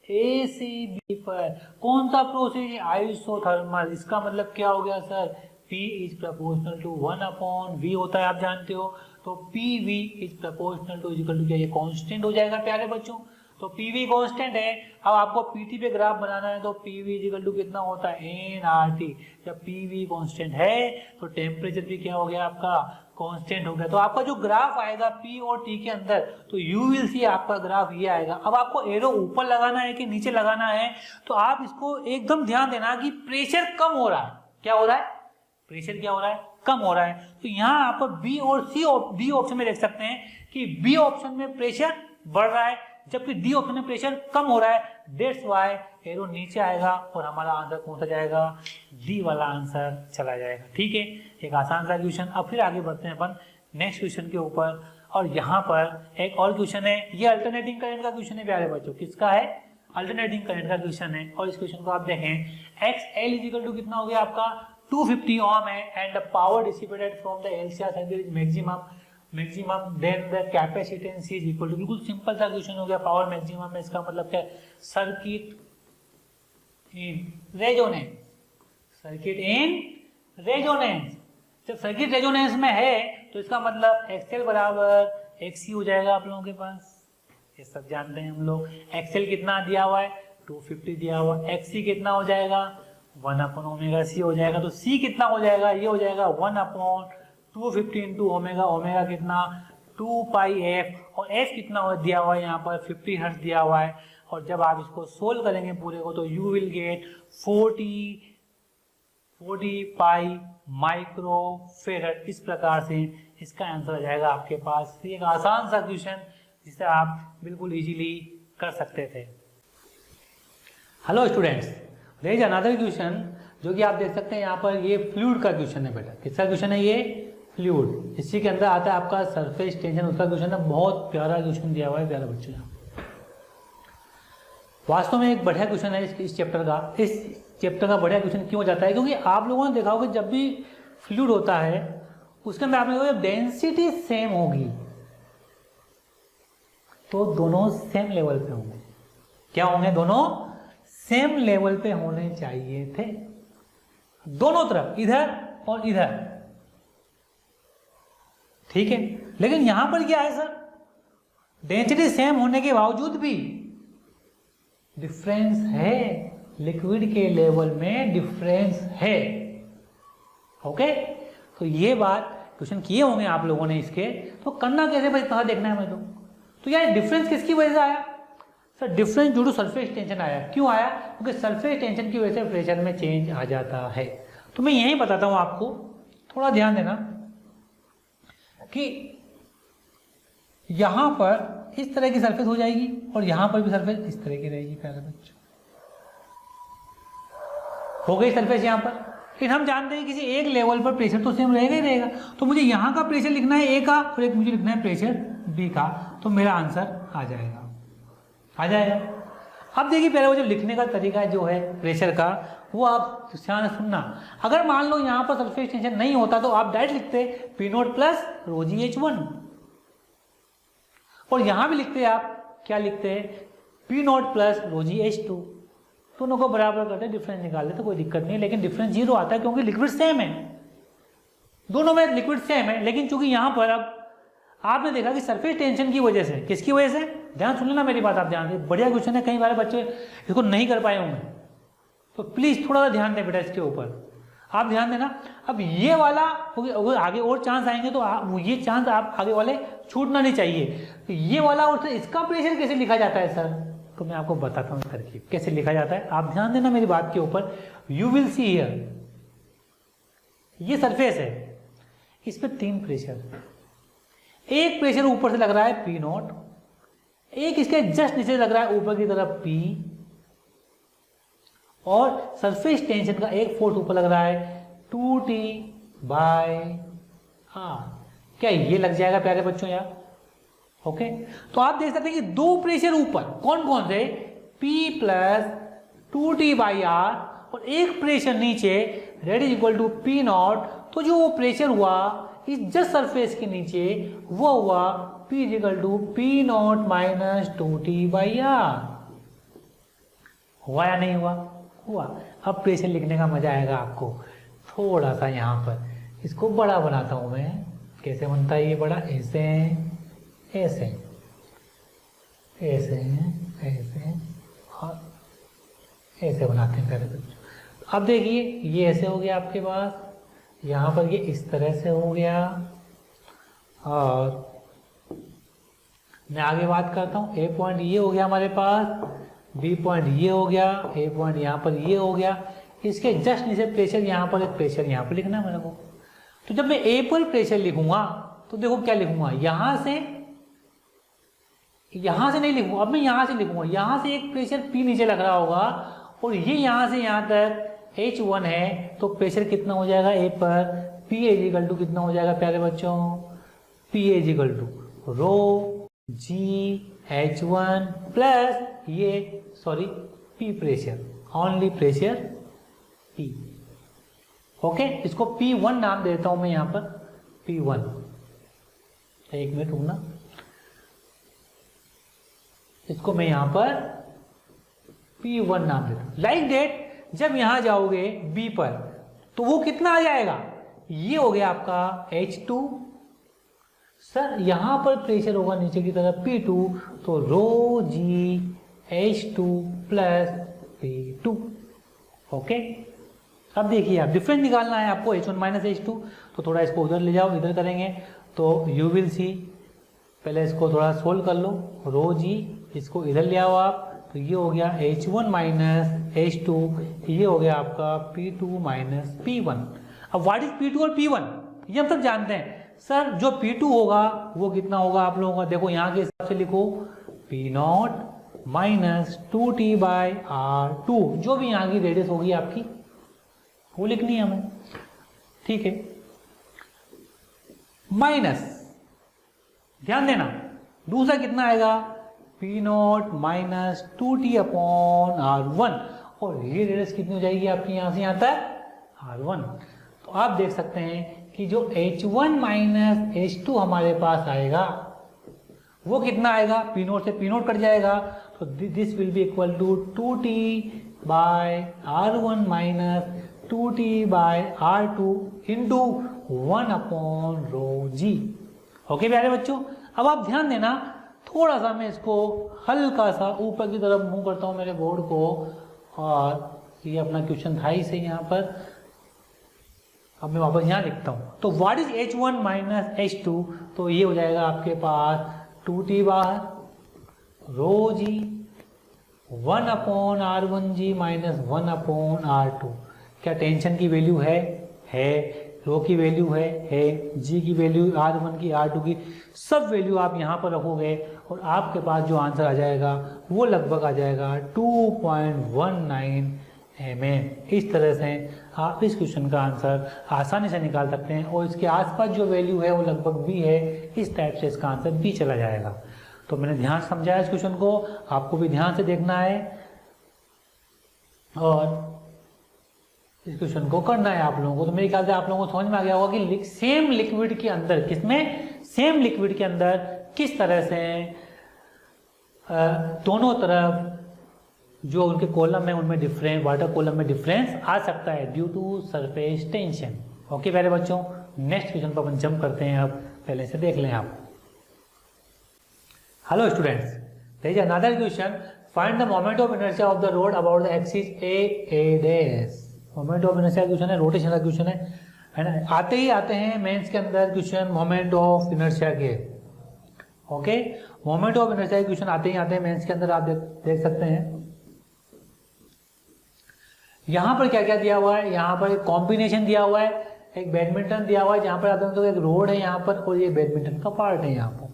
A से B पर। कौन सा प्रोसेस? आइसोथर्मल। इसका मतलब क्या हो गया sir? P is proportional to 1/V होता है, आप जानते हो। तो PV is proportional to equal to क्या? ये कांस्टेंट हो जाएगा प्यारे बच्चों। तो PV कांस्टेंट है। अब आपको PT पे ग्राफ बनाना है, तो PV इक्वल टू कितना होता है? nRT। जब PV कांस्टेंट है तो टेम्परेचर भी क्या हो गया आपका? कांस्टेंट हो गया। तो आपका जो ग्राफ आएगा P और T के अंदर, तो यू विल सी आपका ग्राफ ये आएगा। अब आपको एरो ऊपर लगाना है कि नीचे लगाना है, तो आप इसको एकदम ध्यान देना कि प्रेशर कम हो रहा है, क्या हो रहा है, प्रेशर क्या हो रहा है, कम हो रहा है। तो यहाँ आप बी और सी डी ऑप्शन में देख सकते हैं कि बी ऑप्शन में प्रेशर बढ़ रहा है जबकि डी ऑप्शन में प्रेशर कम हो रहा है। डेट्स वाई एरो नीचे आएगा और हमारा आंसर कौन सा जाएगा, डी वाला आंसर चला जाएगा। ठीक है, एक आसान सा क्वेश्चन। अब फिर आगे बढ़ते हैं अपन नेक्स्ट क्वेश्चन के ऊपर। और यहाँ पर एक और क्वेश्चन है, ये अल्टरनेटिंग करंट का क्वेश्चन है प्यारे बच्चों। किसका है, अल्टरनेटिंग करंट का क्वेश्चन है। और इस क्वेश्चन को आप देखें, एक्स एल इजिकल टू कितना हो गया आपका 250 ओम है and the power dissipated from the LCR circuit is maximum then the capacitance is equal to. बिल्कुल सिंपल सा क्वेश्चन हो गया, पावर मैक्सिमम है, इसका मतलब क्या, circuit in resonance, circuit in resonance. जब सर्किट रेजोनेंस में है तो इसका मतलब एक्सएल बराबर एक्सी हो जाएगा आप लोगों के पास, ये सब जानते हैं हम लोग। एक्सएल कितना दिया हुआ है 250 दिया हुआ है, एक्सी कितना हो जाएगा 1/ओमेगा सी हो जाएगा। तो सी कितना हो जाएगा, ये हो जाएगा 1/250 इंटू ओमेगा, ओमेगा कितना 2 पाई एफ, और एफ कितना दिया हुआ है यहाँ पर 50 हर्ट्ज दिया हुआ है। और जब आप इसको सोल्व करेंगे पूरे को तो you will gate 40 pi micro farad. इस प्रकार से इसका आंसर आ जाएगा आपके पास। एक आसान सा क्वेश्चन जिसे आप बिल्कुल इजीली कर सकते थे। Hello students, there is another question जो कि आप देख सकते हैं यहाँ पर, ये फ्लूइड का क्वेश्चन है बेटा। किसका क्वेश्चन है ये, फ्लूइड। इसी के अंदर आता है आपका सरफेस टेंशन, उसका क्वेश्चन है। बहुत प्यारा क्वेश्चन दिया हुआ है प्यारे बच्चों। वास्तव में एक बढ़िया क्वेश्चन है इस चैप्टर का। इस चैप्टर का बढ़िया क्वेश्चन क्यों हो जाता है, क्योंकि आप लोगों ने देखा होगा जब भी फ्लूइड होता है उसके अंदर आपने देखा डेंसिटी सेम होगी तो दोनों सेम लेवल पे होंगे। क्या होंगे, दोनों सेम लेवल पे होने चाहिए थे, दोनों तरफ, इधर और इधर। ठीक है, लेकिन यहां पर क्या है सर, डेंसिटी सेम होने के बावजूद भी डिफरेंस है, लिक्विड के लेवल में डिफरेंस है। ओके, तो ये बात क्वेश्चन किए होंगे आप लोगों ने इसके, तो करना कैसे भाई, कहाँ देखना है हमें तो यार डिफरेंस किसकी वजह से आया sir, difference due to surface tension आया। क्यों आया, क्योंकि सरफेस टेंशन की वजह से प्रेशर में चेंज आ जाता है। तो मैं यही बताता हूं आपको, थोड़ा ध्यान देना कि यहां पर इस तरह की सरफेस हो जाएगी और यहां पर भी सरफेस इस तरह की रहेगी प्यारे बच्चों। हो गई सरफेस यहां पर, फिर हम जानते हैं किसी एक लेवल पर प्रेशर तो सेम रहेगा ही रहेगा। तो मुझे यहाँ का प्रेशर लिखना है ए का और एक मुझे लिखना है प्रेशर बी का, तो मेरा आंसर आ जाएगा। अब देखिए पहले वो जो लिखने का तरीका जो है प्रेशर का, वो आप ध्यान से सुनना। अगर मान लो यहाँ पर सरफेस टेंशन नहीं होता तो आप डायरेक्ट लिखते P0 प्लस ρgH1, और यहां भी लिखते आप क्या लिखते P0 प्लस ρgH2। दोनों को बराबर करते डिफरेंस निकाल लेते, कोई दिक्कत नहीं। लेकिन डिफरेंस 0 आता है क्योंकि लिक्विड सेम है, दोनों में लिक्विड सेम है। लेकिन चूंकि यहां पर अब आपने देखा कि सरफेस टेंशन की वजह से, किसकी वजह से, ध्यान सुन लेना मेरी बात, आप ध्यान दें, बढ़िया क्वेश्चन है, कई बार बच्चे इसको नहीं कर पाए होंगे, तो प्लीज थोड़ा सा ध्यान दें बेटा इसके ऊपर, आप ध्यान देना। अब ये वाला आगे और चांस आएंगे तो ये चांस आप आगे वाले छूटना नहीं चाहिए। तो ये वाला और इसका प्रेशर कैसे लिखा जाता है सर, तो मैं आपको बताता हूँ तरकीब कैसे लिखा जाता है। आप ध्यान देना मेरी बात के ऊपर। यू विल सी हियर, ये सरफेस है, इस पे 3 प्रेशर, एक प्रेशर ऊपर से लग रहा है P0, एक इसके जस्ट नीचे लग रहा है ऊपर की तरफ P, और सरफेस टेंशन का एक फोर्स ऊपर लग रहा है 2T/R। क्या ये लग जाएगा प्यारे बच्चों यार? ओके, तो आप देख सकते हैं कि 2 प्रेशर ऊपर, कौन कौन से, P प्लस 2T/R, और एक प्रेशर नीचे that is equal to P0। तो जो वो प्रेशर हुआ इस जस्ट सरफेस के नीचे वो हुआ P is equal to P0 minus 2T/R। हुआ या नहीं हुआ? हुआ। अब प्रेशर लिखने का मजा आएगा आपको। थोड़ा सा यहाँ पर इसको बड़ा बनाता हूं मैं। कैसे बनता है ये बड़ा? ऐसे ऐसे ऐसे ऐसे और ऐसे बनाते हैं पहले बच्चों। अब देखिए ये ऐसे हो गया आपके पास, यहाँ पर ये इस तरह से हो गया, और मैं आगे बात करता हूँ। ए पॉइंट ये हो गया हमारे पास, बी पॉइंट ये हो गया, ए पॉइंट यहाँ पर ये हो गया, इसके जस्ट नीचे प्रेशर, यहाँ पर एक प्रेशर यहाँ पर लिखना है मेरे को। तो जब मैं ए पर प्रेशर लिखूंगा तो देखो क्या लिखूंगा, यहाँ से नहीं लिखूंगा, अब मैं यहाँ से लिखूंगा, यहाँ से एक प्रेशर P नीचे लग रहा होगा और ये यहाँ से यहाँ तक H1 है, तो प्रेशर कितना हो जाएगा ए पर, P इजिकल टू कितना हो जाएगा प्यारे बच्चों, P equal to rho G H1 plus ये P pressure, only pressure P। Okay, इसको P1 नाम देता हूं मैं यहाँ पर, P1। एक मिनट रुकना, इसको मैं यहाँ पर P1 नाम देता हूं। लाइक डेट जब यहां जाओगे B पर तो वो कितना आ जाएगा, ये हो गया आपका H2। सर यहां पर प्रेशर होगा नीचे की तरफ P2, तो रो जी H2 प्लस P2। ओके, अब देखिए आप डिफरेंस निकालना है आपको H1 माइनस H2, तो थोड़ा इसको उधर ले जाओ, इधर करेंगे तो यू विल सी, पहले इसको थोड़ा सोल्व कर लो, रो जी इसको इधर ले आओ आप, तो ये हो गया H1 माइनस H2, ये हो गया आपका P2 माइनस P1। अब व्हाट इज P2 और P1 ये हम सब जानते हैं। सर जो P2 होगा वो कितना होगा आप लोगों का, देखो यहाँ के हिसाब से लिखो P0 minus 2T by R2, जो भी यहाँ की रेडियस होगी आपकी वो लिखनी है हमें, ठीक है। माइनस, ध्यान देना दूसरा कितना आएगा, P0 minus 2T upon R1, और ये रेडियस कितनी हो जाएगी आपकी यहाँ से यहाँ तक R1। तो आप देख सकते हैं कि जो H1 माइनस H2 हमारे पास आएगा वो कितना आएगा, P0 से P0 कट जाएगा, तो this will be equal to 2T by R1 minus 2T by R2 into 1 upon rho G. Okay प्यारे बच्चों, अब आप ध्यान देना, थोड़ा सा मैं इसको हल्का सा ऊपर की तरफ मूव करता हूँ मेरे बोर्ड को, और ये अपना क्वेश्चन था ही से यहाँ पर, अब मैं वापस यहाँ लिखता हूँ। तो what is H1 minus H2, तो ये हो जाएगा आपके पास 2T बाहर रो जी 1 अपॉन R1 जी माइनस 1 अपॉन R2। क्या टेंशन की वैल्यू है, रो की वैल्यू है, जी की वैल्यू, R1 की, R2 की, सब वैल्यू आप यहाँ पर रखोगे और आपके पास जो आंसर आ जाएगा वो लगभग आ जाएगा 2.19 mm। इस तरह से आप इस क्वेश्चन का आंसर आसानी से निकाल सकते हैं, और इसके आसपास जो वैल्यू है वो लगभग भी है, इस टाइप से इसका आंसर भी चला जाएगा। तो मैंने ध्यान से समझाया इस क्वेश्चन को, आपको भी ध्यान से देखना है और इस क्वेश्चन को करना है आप लोगों को। तो मेरे ख्याल से आप लोगों को समझ में आ गया होगा कि सेम लिक्विड के अंदर, किसमें, सेम लिक्विड के अंदर किस तरह से दोनों तरफ जो उनके कॉलम है उनमें डिफरेंस, वाटर कॉलम में डिफरेंस आ सकता है due to surface tension. Okay प्यारे बच्चों, नेक्स्ट क्वेश्चन पर अपन जंप करते हैं। अब पहले से देख लें आप। Hello students, there is another question, find the moment of inertia of the rod about the axis A dash. Moment of inertia question है, रोटेशन का क्वेश्चन है ना। आते ही आते हैं मेंस के अंदर क्वेश्चन मोमेंट ऑफ इनर्शिया के। Okay, moment of inertia question आते ही आते हैं मेंस के अंदर, आप देख सकते हैं यहाँ पर क्या क्या दिया हुआ है। यहाँ पर एक कॉम्बिनेशन दिया हुआ है, एक बैडमिंटन दिया हुआ है, जहाँ पर आते हैं तो एक रोड है यहाँ पर, और ये बैडमिंटन का पार्ट है यहाँ पर।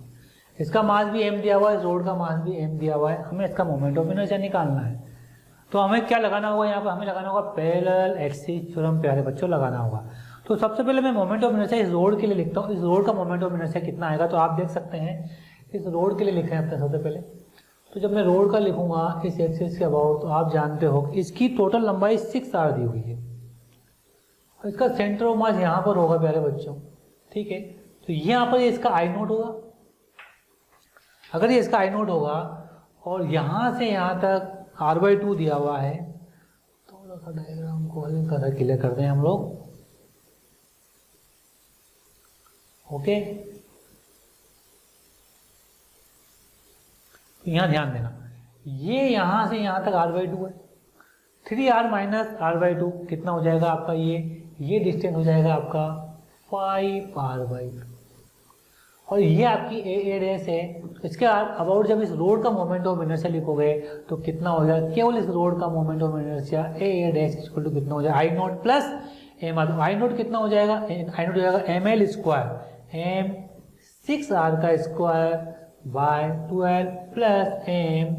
इसका मास भी m दिया हुआ है, इस रोड का मास भी m दिया हुआ है। हमें इसका मोमेंट ऑफ इनर्शिया निकालना है, तो हमें क्या लगाना होगा यहाँ पर, हमें लगाना होगा पैरेलल एक्सिस थ्योरम, प्यारे बच्चों लगाना होगा। तो सबसे पहले मैं मोमेंट ऑफ इनर्शिया इस रोड के लिए लिखता हूँ। इस रोड का मोमेंट ऑफ इनर्शिया कितना आएगा, तो आप देख सकते हैं इस रोड के लिए लिखा है अपने सबसे पहले। तो जब मैं रोड का लिखूंगा इस एक्सिस के अबाउट, तो आप जानते हो कि इसकी टोटल लंबाई 6r दी हुई है, और इसका सेंटर ऑफ मास यहाँ पर होगा प्यारे बच्चों, ठीक है। तो यहाँ पर इसका आई नोट होगा, अगर ये इसका आई नोट होगा, और यहाँ से यहाँ तक r/2 दिया हुआ है। थोड़ा सा डायग्राम को हल्का सा क्लियर करते हैं हम लोग। ओके, यहाँ ध्यान देना, ये यहाँ से यहाँ तक r/2 है, 3r माइनस r/2 कितना हो जाएगा आपका, ये डिस्टेंस हो जाएगा आपका 5r/2। और ये आपकी ए डैश है। इसके बाद अबाउट जब इस रोड का मोमेंट ऑफ इनर्शिया लिखोगे तो कितना हो जाएगा, केवल इस रोड का moment of inertia A dash equal to कितना हो जाएगा, I naught plus M R. I naught कितना हो जाएगा, आई नॉट हो जाएगा M L square, m 6r का square by 12 plus m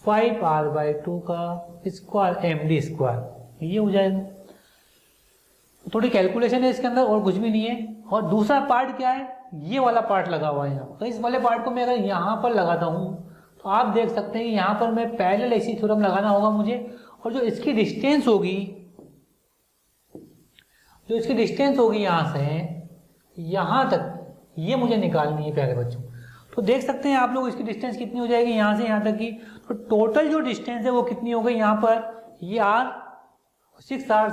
5r by 2 का स्क्वायर एम डी स्क्वायर, ये हो जाएगा। थोड़ी कैलकुलेशन है इसके अंदर और कुछ भी नहीं है। और दूसरा पार्ट क्या है, ये वाला पार्ट लगा हुआ है यहाँ। तो इस वाले पार्ट को मैं अगर यहाँ पर लगाता हूँ तो आप देख सकते हैं यहाँ पर मैं पैरेलल एसी थ्योरम लगाना होगा मुझे, और जो इसकी डिस्टेंस होगी, जो इसकी डिस्टेंस होगी यहाँ से यहाँ तक, ये मुझे निकालनी है प्यारे बच्चों। तो देख सकते हैं आप लोग इसकी डिस्टेंस कितनी हो जाएगी यहाँ से यहाँ तक की। तो टोटल जो डिस्टेंस है वो कितनी हो गई यहाँ पर, ये r 6r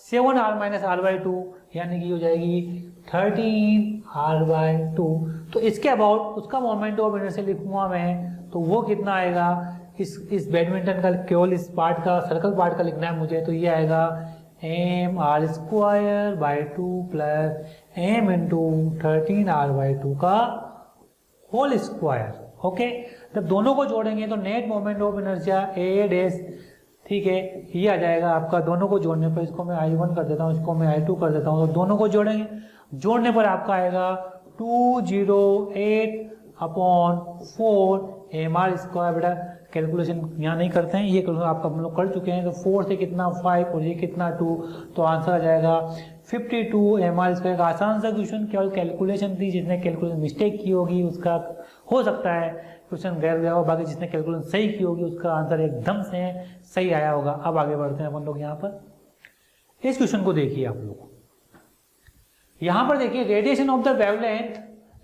7r minus r by 2 यानी कि हो जाएगी 13r बाई 2। तो इसके अबाउट उसका मोमेंट ऑफ इनर्शिया लिखूंगा मैं, तो वो कितना आएगा, इस बैडमिंटन का केवल इस पार्ट का, सर्कल पार्ट का लिखना है मुझे, तो ये आएगा M R square by 2 plus M into 13r by 2 का होल स्क्वायर। ओके, जब दोनों को जोड़ेंगे तो net moment of inertia A dash, ठीक है, ये आ जाएगा आपका। दोनों को जोड़ने पर, इसको मैं I1 कर देता हूँ, इसको मैं I2 कर देता हूँ, तो दोनों को जोड़ेंगे, जोड़ने पर आपका आएगा 208 अपॉन 4 एम आर स्क्वायर। बेटा कैलकुलेशन यहाँ नहीं करते हैं, ये आपका हम लोग कर चुके हैं। तो 4 से कितना 5 और ये कितना 2, तो आंसर आ जाएगा 52 एम आर स्क्वायर। आसान सा क्वेश्चन, केवल कैलकुलेशन थी, जिसने कैलकुलेशन मिस्टेक की होगी उसका हो सकता है क्वेश्चन गैर गया हो, बाकी जिसने कैलकुलेशन सही की होगी उसका आंसर एकदम से सही आया होगा। अब आगे बढ़ते हैं अपन लोग यहाँ पर, इस क्वेश्चन को देखिए आप लोग। यहाँ पर देखिए रेडिएशन ऑफ द वेवलेंथ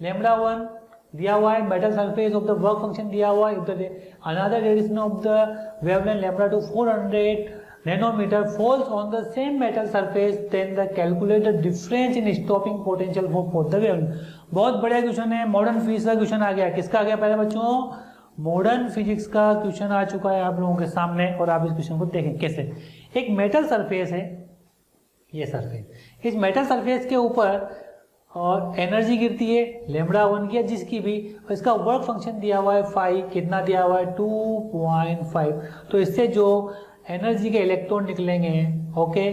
λ1 दिया हुआ है, metal surface of the work function दिया हुआ है, another radiation of the wavelength λ2 400 nanometer falls on the same metal surface, then the calculate the difference in stopping potential for both the wavelength। बहुत बढ़िया question है, modern physics का question आ गया। किसका आ गया पहले बच्चों, मॉडर्न फिजिक्स का क्वेश्चन आ चुका है आप लोगों के सामने। और आप इस क्वेश्चन को देखें कैसे, एक मेटल सरफेस है, ये सरफेस, इस मेटल सरफेस के ऊपर और एनर्जी गिरती है λ1 की, जिसकी भी, और इसका वर्क फंक्शन दिया हुआ है फाई, कितना दिया हुआ है 2.5। तो इससे जो एनर्जी के इलेक्ट्रॉन निकलेंगे, ओके,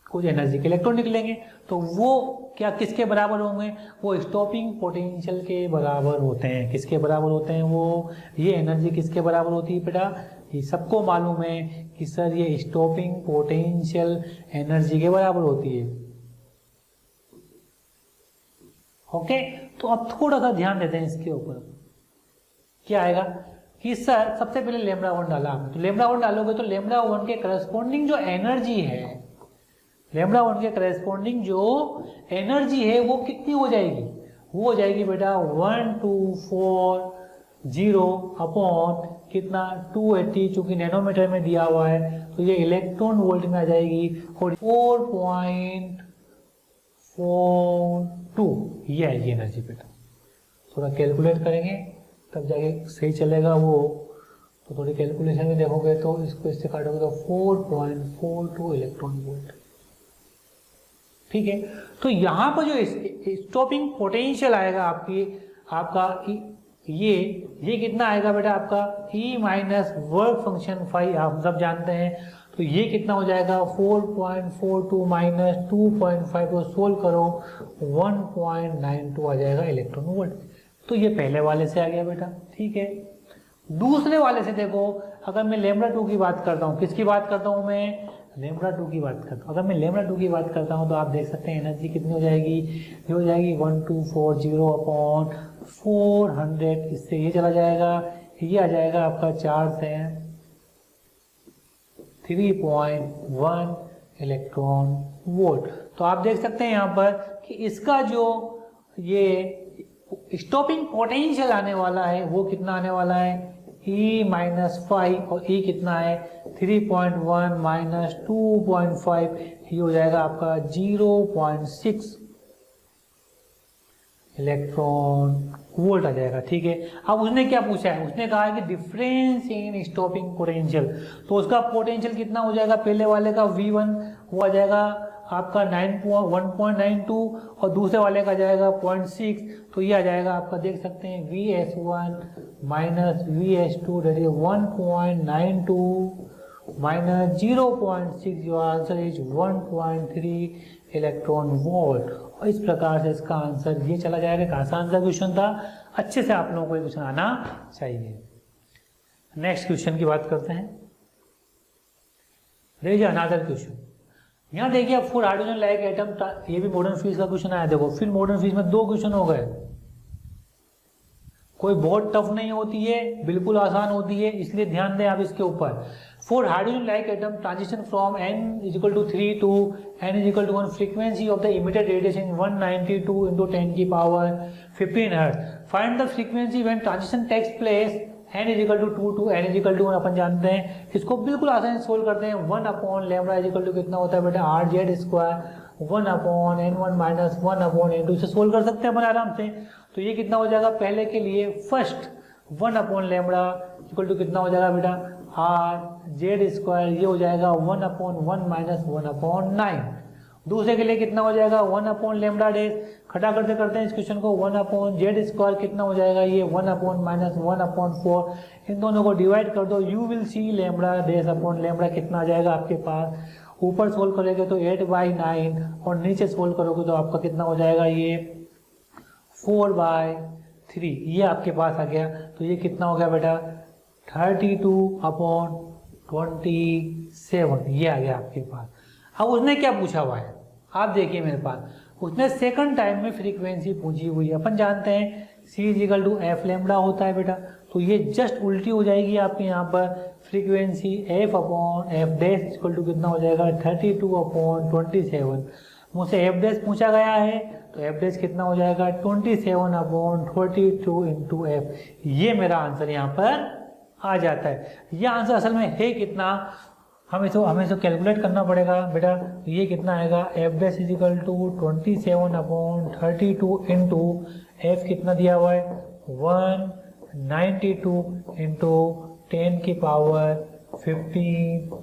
कुछ एनर्जी के इलेक्ट्रॉन निकलेंगे, तो वो क्या किसके बराबर होंगे, वो स्टॉपिंग पोटेंशियल के बराबर होते हैं। किसके बराबर होते हैं वो, ये एनर्जी किसके बराबर होती है बेटा, ये सबको मालूम है कि सर ये स्टॉपिंग पोटेंशियल एनर्जी के बराबर होती है। ओके, तो अब थोड़ा सा ध्यान देते हैं इसके ऊपर, क्या आएगा कि सर सबसे पहले λ1 डाला आपने, तो λ1 डालोगे तो λ1 के करस्पॉन्डिंग जो एनर्जी है, λ1 के करस्पॉन्डिंग जो एनर्जी है वो कितनी हो जाएगी, वो हो जाएगी बेटा 1240 अपॉन कितना 280, चूंकि नैनोमीटर में दिया हुआ है तो ये इलेक्ट्रॉन वोल्ट में आ जाएगी, और 4.42 ये आएगी एनर्जी बेटा। थोड़ा कैलकुलेट करेंगे तब जाके सही चलेगा वो, तो थोड़ी कैलकुलेशन में देखोगे तो इसको इससे काटोगे तो 4.42 इलेक्ट्रॉन वोल्ट। ठीक है, तो यहाँ पर जो स्टॉपिंग पोटेंशियल आएगा आपका ये कितना आएगा बेटा आपका E minus work function phi, आप सब जानते हैं। तो ये कितना हो जाएगा 4.42 माइनस 2.5 को सोल्व करो 1.92 आ जाएगा इलेक्ट्रॉन वोल्ट। तो ये पहले वाले से आ गया बेटा। ठीक है, दूसरे वाले से देखो, अगर मैं λ2 की बात करता हूँ, किसकी बात करता हूँ मैं, λ2 की बात करता हूँ। अगर मैं λ2 की बात करता हूँ तो आप देख सकते हैं एनर्जी कितनी हो जाएगी, ये हो जाएगी 1240 अपॉन 400, इससे ये चला जाएगा, ये आ जाएगा आपका 4 से 3.1 इलेक्ट्रॉन वोल्ट। तो आप देख सकते हैं यहाँ पर कि इसका जो ये स्टॉपिंग पोटेंशियल आने वाला है वो कितना आने वाला है, E माइनस 5, और E कितना है 3.1 माइनस 2.5, ये हो जाएगा आपका 0.6 इलेक्ट्रॉन वोल्ट आ जाएगा। ठीक है, अब उसने क्या पूछा है, उसने कहा है कि डिफरेंस इन स्टॉपिंग पोटेंशियल, तो उसका पोटेंशियल कितना हो जाएगा, पहले वाले का V1 वो आ जाएगा आपका 1.92 और दूसरे वाले का जाएगा 0.6, तो ये आ जाएगा आपका, देख सकते हैं VS1 minus VS2 that is 1.92 minus 0.6, your answer is 1.3 electron volt. और इस प्रकार से इसका आंसर ये चला जाएगा। एक आसान सा क्वेश्चन था, अच्छे से आप लोगों को ये क्वेश्चन आना चाहिए। नेक्स्ट क्वेश्चन की बात करते हैं। देखिए अनदर क्वेश्चन, यहाँ देखिए 4 हाइड्रोजन लाइक एटम, ये भी मॉडर्न फिजिक्स का क्वेश्चन आया। देखो फिर मॉडर्न फिजिक्स में 2 क्वेश्चन हो गए, कोई बहुत टफ नहीं होती है, बिल्कुल आसान होती है, इसलिए ध्यान दें आप इसके ऊपर। 4 hydrogen like atom transition from n=3 to n=1 frequency of the emitted radiation 192 × 10⁻15 hertz. Find the frequency when transition takes place n=2 to n=1। अपन जानते हैं, इसको बिल्कुल आसानी से सोल्व करते हैं। 1/λ कितना होता है बेटा, RZ², 1/n1 माइनस 1/n2, इसे सोल्व कर सकते हैं अपन आराम से। तो ये कितना हो जाएगा, पहले के लिए फर्स्ट 1/λ कितना हो जाएगा बेटा, RZ², ये हो जाएगा 1/1 माइनस 1/9। दूसरे के लिए कितना हो जाएगा, 1/λ, खटा करते करते हैं इस क्वेश्चन को, 1/z² कितना हो जाएगा, ये 1/- माइनस 1/4। इन दोनों को डिवाइड कर दो, यू विल सी λ कितना आ जाएगा आपके पास। ऊपर सोल्व करेंगे तो 8/9 और नीचे सोल्व करोगे तो आपका कितना हो जाएगा, ये 4/3, ये आपके पास आ गया। तो ये कितना हो गया बेटा, 32/27, ये आ गया आपके पास। अब उसने क्या पूछा हुआ है, आप देखिए मेरे पास, उसने सेकंड टाइम में फ्रीक्वेंसी पूछी हुई है। अपन जानते हैं C=F होता है बेटा, तो ये जस्ट उल्टी हो जाएगी आपके यहाँ पर। फ्रीक्वेंसी F/F' कितना हो जाएगा, 32/27। मुझसे F' पूछा गया है, तो F' कितना हो जाएगा, 27/32 × F। ये मेरा आंसर यहाँ पर आ जाता है। यह आंसर असल में है कितना, हमें तो कैलकुलेट करना पड़ेगा बेटा। ये कितना आएगा, F' 27/32 × F कितना दिया हुआ है, 192 × 10⁻15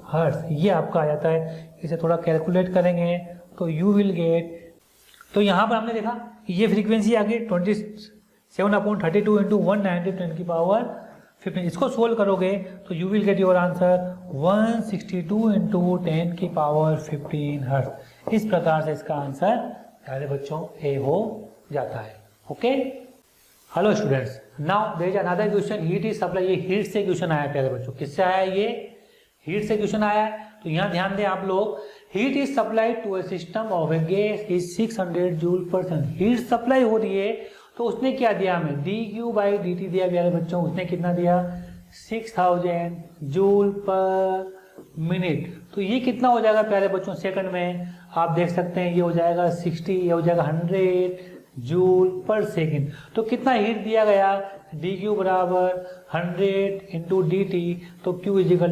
हर्ट्ज, ये आपका आ जाता है। इसे थोड़ा कैलकुलेट करेंगे तो यू विल गेट, तो यहाँ पर हमने देखा ये फ्रीक्वेंसी आ गई 27/32 × 192 × 10⁻15। इसको सोल्व करोगे तो you will get your answer 162 × 10⁻15 hertz. इस प्रकार से इसका आंसर प्यारे बच्चों ए हो जाता है। Okay, hello students, now there is another question, heat is supply. ये हीट से क्वेश्चन आया प्यारे बच्चों, किससे आया, ये हीट से क्वेश्चन आया है। तो यहाँ ध्यान दें आप लोग, heat is supplied to a system of a gas is 600 joule per second. Heat supply हो रही है, तो उसने क्या दिया हमें, dQ/dt दिया प्यारे बच्चों। उसने कितना दिया, 6000 जूल/मिनट। तो ये कितना हो जाएगा प्यारे बच्चों सेकंड में, आप देख सकते हैं ये हो जाएगा 60, ये हो जाएगा 100 जूल/सेकंड। तो कितना हीट दिया गया, dQ बराबर 100 × dt, तो Q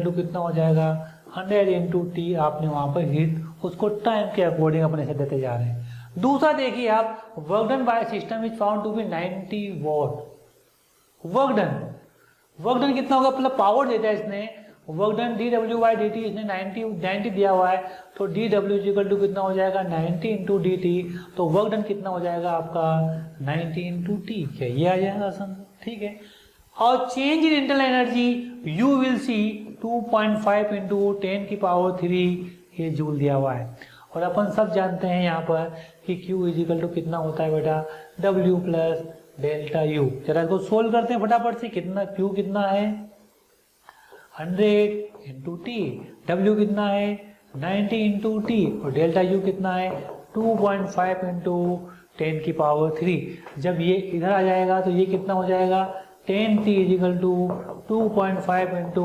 कितना हो जाएगा, 100 × T। आपने वहां पर हीट उसको टाइम के अकॉर्डिंग अपने से देते जा रहे हैं। दूसरा देखिए आप, work done by system is found to be 90 watt. Work done कितना होगा, मतलब पावर देता है इसने। वर्क डन dW/dt इसने 90 दिया हुआ है, तो dW कितना हो जाएगा, 90 × dt। तो वर्क डन कितना हो जाएगा आपका, 90 × T। क्या ये आ जाएगा आसान, ठीक है। और change in internal energy you will see 2.5 × 10⁻3 ये जूल दिया हुआ है। और अपन सब जानते हैं यहाँ पर कि Q कितना होता है बेटा, W + ΔU। जरा इसको सोल्व करते हैं फटाफट से। कितना Q कितना है, 100 × T, W कितना है 90 × T, और ΔU कितना है 2.5 × 10⁻3। जब ये इधर आ जाएगा तो ये कितना हो जाएगा, 10T = 2.5 ×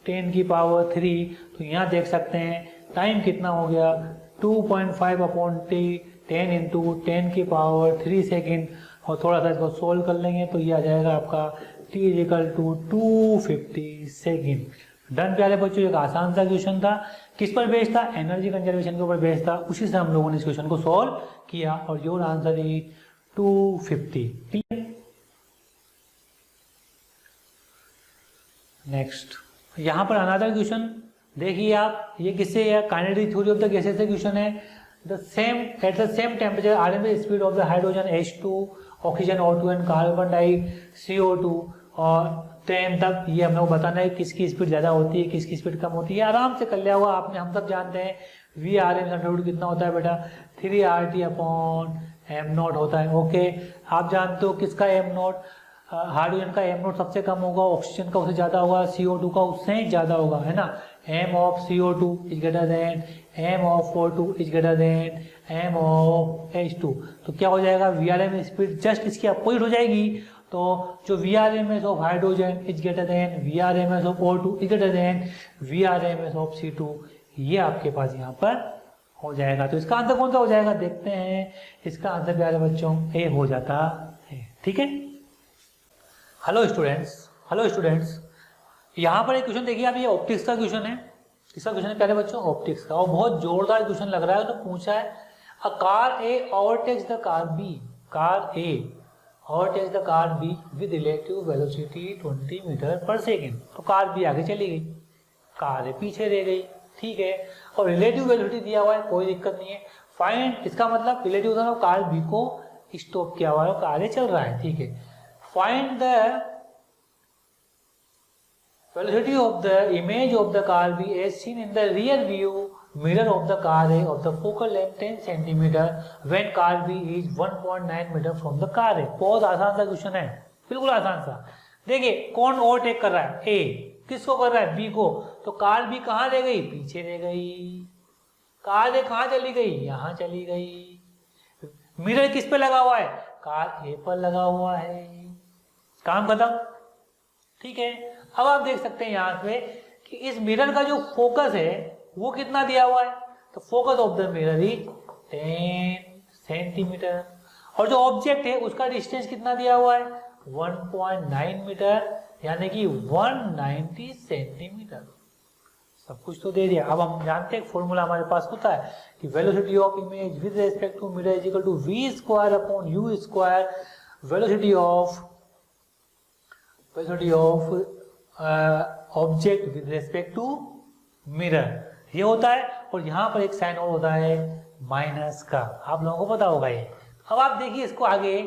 10⁻3। तो यहाँ देख सकते हैं टाइम कितना हो गया, 2.5/T 10 × 10⁻3 सेकेंड। और थोड़ा सा इसको सोल्व कर लेंगे तो ये आ जाएगा आपका T = 250 सेकेंड। डन प्यारे बच्चों, एक आसान सा क्वेश्चन था। किस पर बेस्ड था, एनर्जी कंजर्वेशन के ऊपर बेस्ड था। उसी से हम लोगों ने इस क्वेश्चन को सॉल्व किया और योर आंसर इज 250। नेक्स्ट, यहाँ पर अनदर क्वेश्चन देखिए आप, ये किससे है, kinetic theory of the gases से क्वेश्चन है। at the same temperature RMS speed of the hydrogen H2, oxygen O2 and carbon dioxide CO2 और 10 तक, ये हम लोग बताना है किसकी स्पीड ज़्यादा होती है किसकी स्पीड कम होती है, आराम से कर लिया हुआ आपने। हम सब जानते हैं VRM कितना होता है बेटा, 3RT अपॉन m0 होता है। ओके, आप जानते हो किसका m0, हाइड्रोजन का m0 सबसे कम होगा, ऑक्सीजन का उससे ज़्यादा होगा, CO2 का उससे ही ज़्यादा होगा, है ना। m of CO2 is greater than m of O2 is greater than m of H2। तो क्या हो जाएगा, VRM स्पीड जस्ट इसकी अपोजिट हो जाएगी। तो जो VRMS of hydrogen is greater than VRMS of O2 is greater than VRMS of C2, ये आपके पास यहाँ पर हो जाएगा। तो इसका आंसर कौन सा हो जाएगा, देखते हैं। इसका आंसर प्यारे बच्चों ए हो जाता है। ठीक है, हेलो स्टूडेंट्स, यहाँ पर एक क्वेश्चन देखिए आप, ये ऑप्टिक्स का क्वेश्चन है। किसका क्वेश्चन है प्यारे बच्चों, ऑप्टिक्स का, और बहुत जोरदार क्वेश्चन लग रहा है। तो पूछा है a car A overtakes the car B, car A overtakes the car B with relative velocity 20 metre per second. तो कार बी आगे चली गई, कार ए पीछे रह गई, ठीक है, और रिलेटिव वेलोसिटी दिया हुआ है, कोई दिक्कत नहीं है। फाइंड, इसका मतलब रिलेटिव कार बी को स्टॉप किया हुआ है, कार ए चल रहा है, ठीक है। Find the velocity of the image of the car B as seen in the rear view mirror of the car A of the focal length 10 cm when car B is 1.9 meter from the car A। बहुत आसान सा question है, बिल्कुल आसान सा। देखिए कौन overtake कर रहा है, ए किसको कर रहा है, बी को। तो कार बी कहाँ रह गई, पीछे रह गई। कार ए कहाँ चली गई, यहाँ चली गई। मिरर किस पे लगा हुआ है, कार ए पर लगा हुआ है, काम खत्म, ठीक है। अब आप देख सकते हैं यहाँ पे कि इस मिरर का जो फोकस है वो कितना दिया हुआ है, तो focus of the mirror is 10 centimetre, और जो ऑब्जेक्ट है उसका डिस्टेंस कितना दिया हुआ है, 1.9 मीटर, यानी कि 190 सेंटीमीटर। सब कुछ तो दे दिया। अब हम जानते हैं फॉर्मूला हमारे पास होता है कि velocity of image with respect to mirror is equal to v square upon u square, velocity of object with respect to mirror, ये होता है। और यहाँ पर एक साइन और होता है माइनस का, आप लोगों को पता होगा ये। अब आप देखिए इसको आगे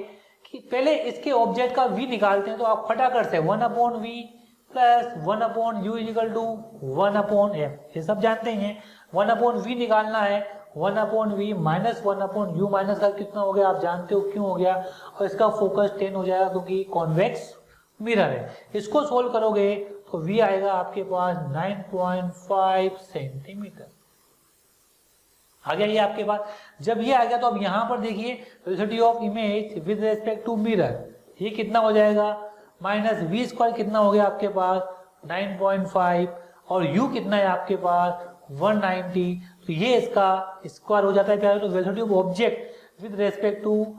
कि पहले इसके ऑब्जेक्ट का v निकालते हैं, तो आप फटाफट से 1/v plus 1/u equal to 1/m, ये सब जानते हैं। 1/v निकालना है, 1/v माइनस 1/u, माइनस का कितना हो गया आप जानते हो क्यों हो गया, और इसका फोकस 10 हो जाएगा क्योंकि कॉन्वेक्स मिरर है। इसको सोल्व करोगे तो v आएगा आपके पास 9.5 सेंटीमीटर। आ गया ये आपके पास। जब ये आ गया तो अब यहाँ पर देखिए velocity of image with respect to mirror, ये कितना हो जाएगा, माइनस v स्क्वायर कितना हो गया आपके पास 9.5, और u कितना है आपके पास 190, तो ये इसका स्क्वायर हो जाता है क्या, तो velocity of object with respect to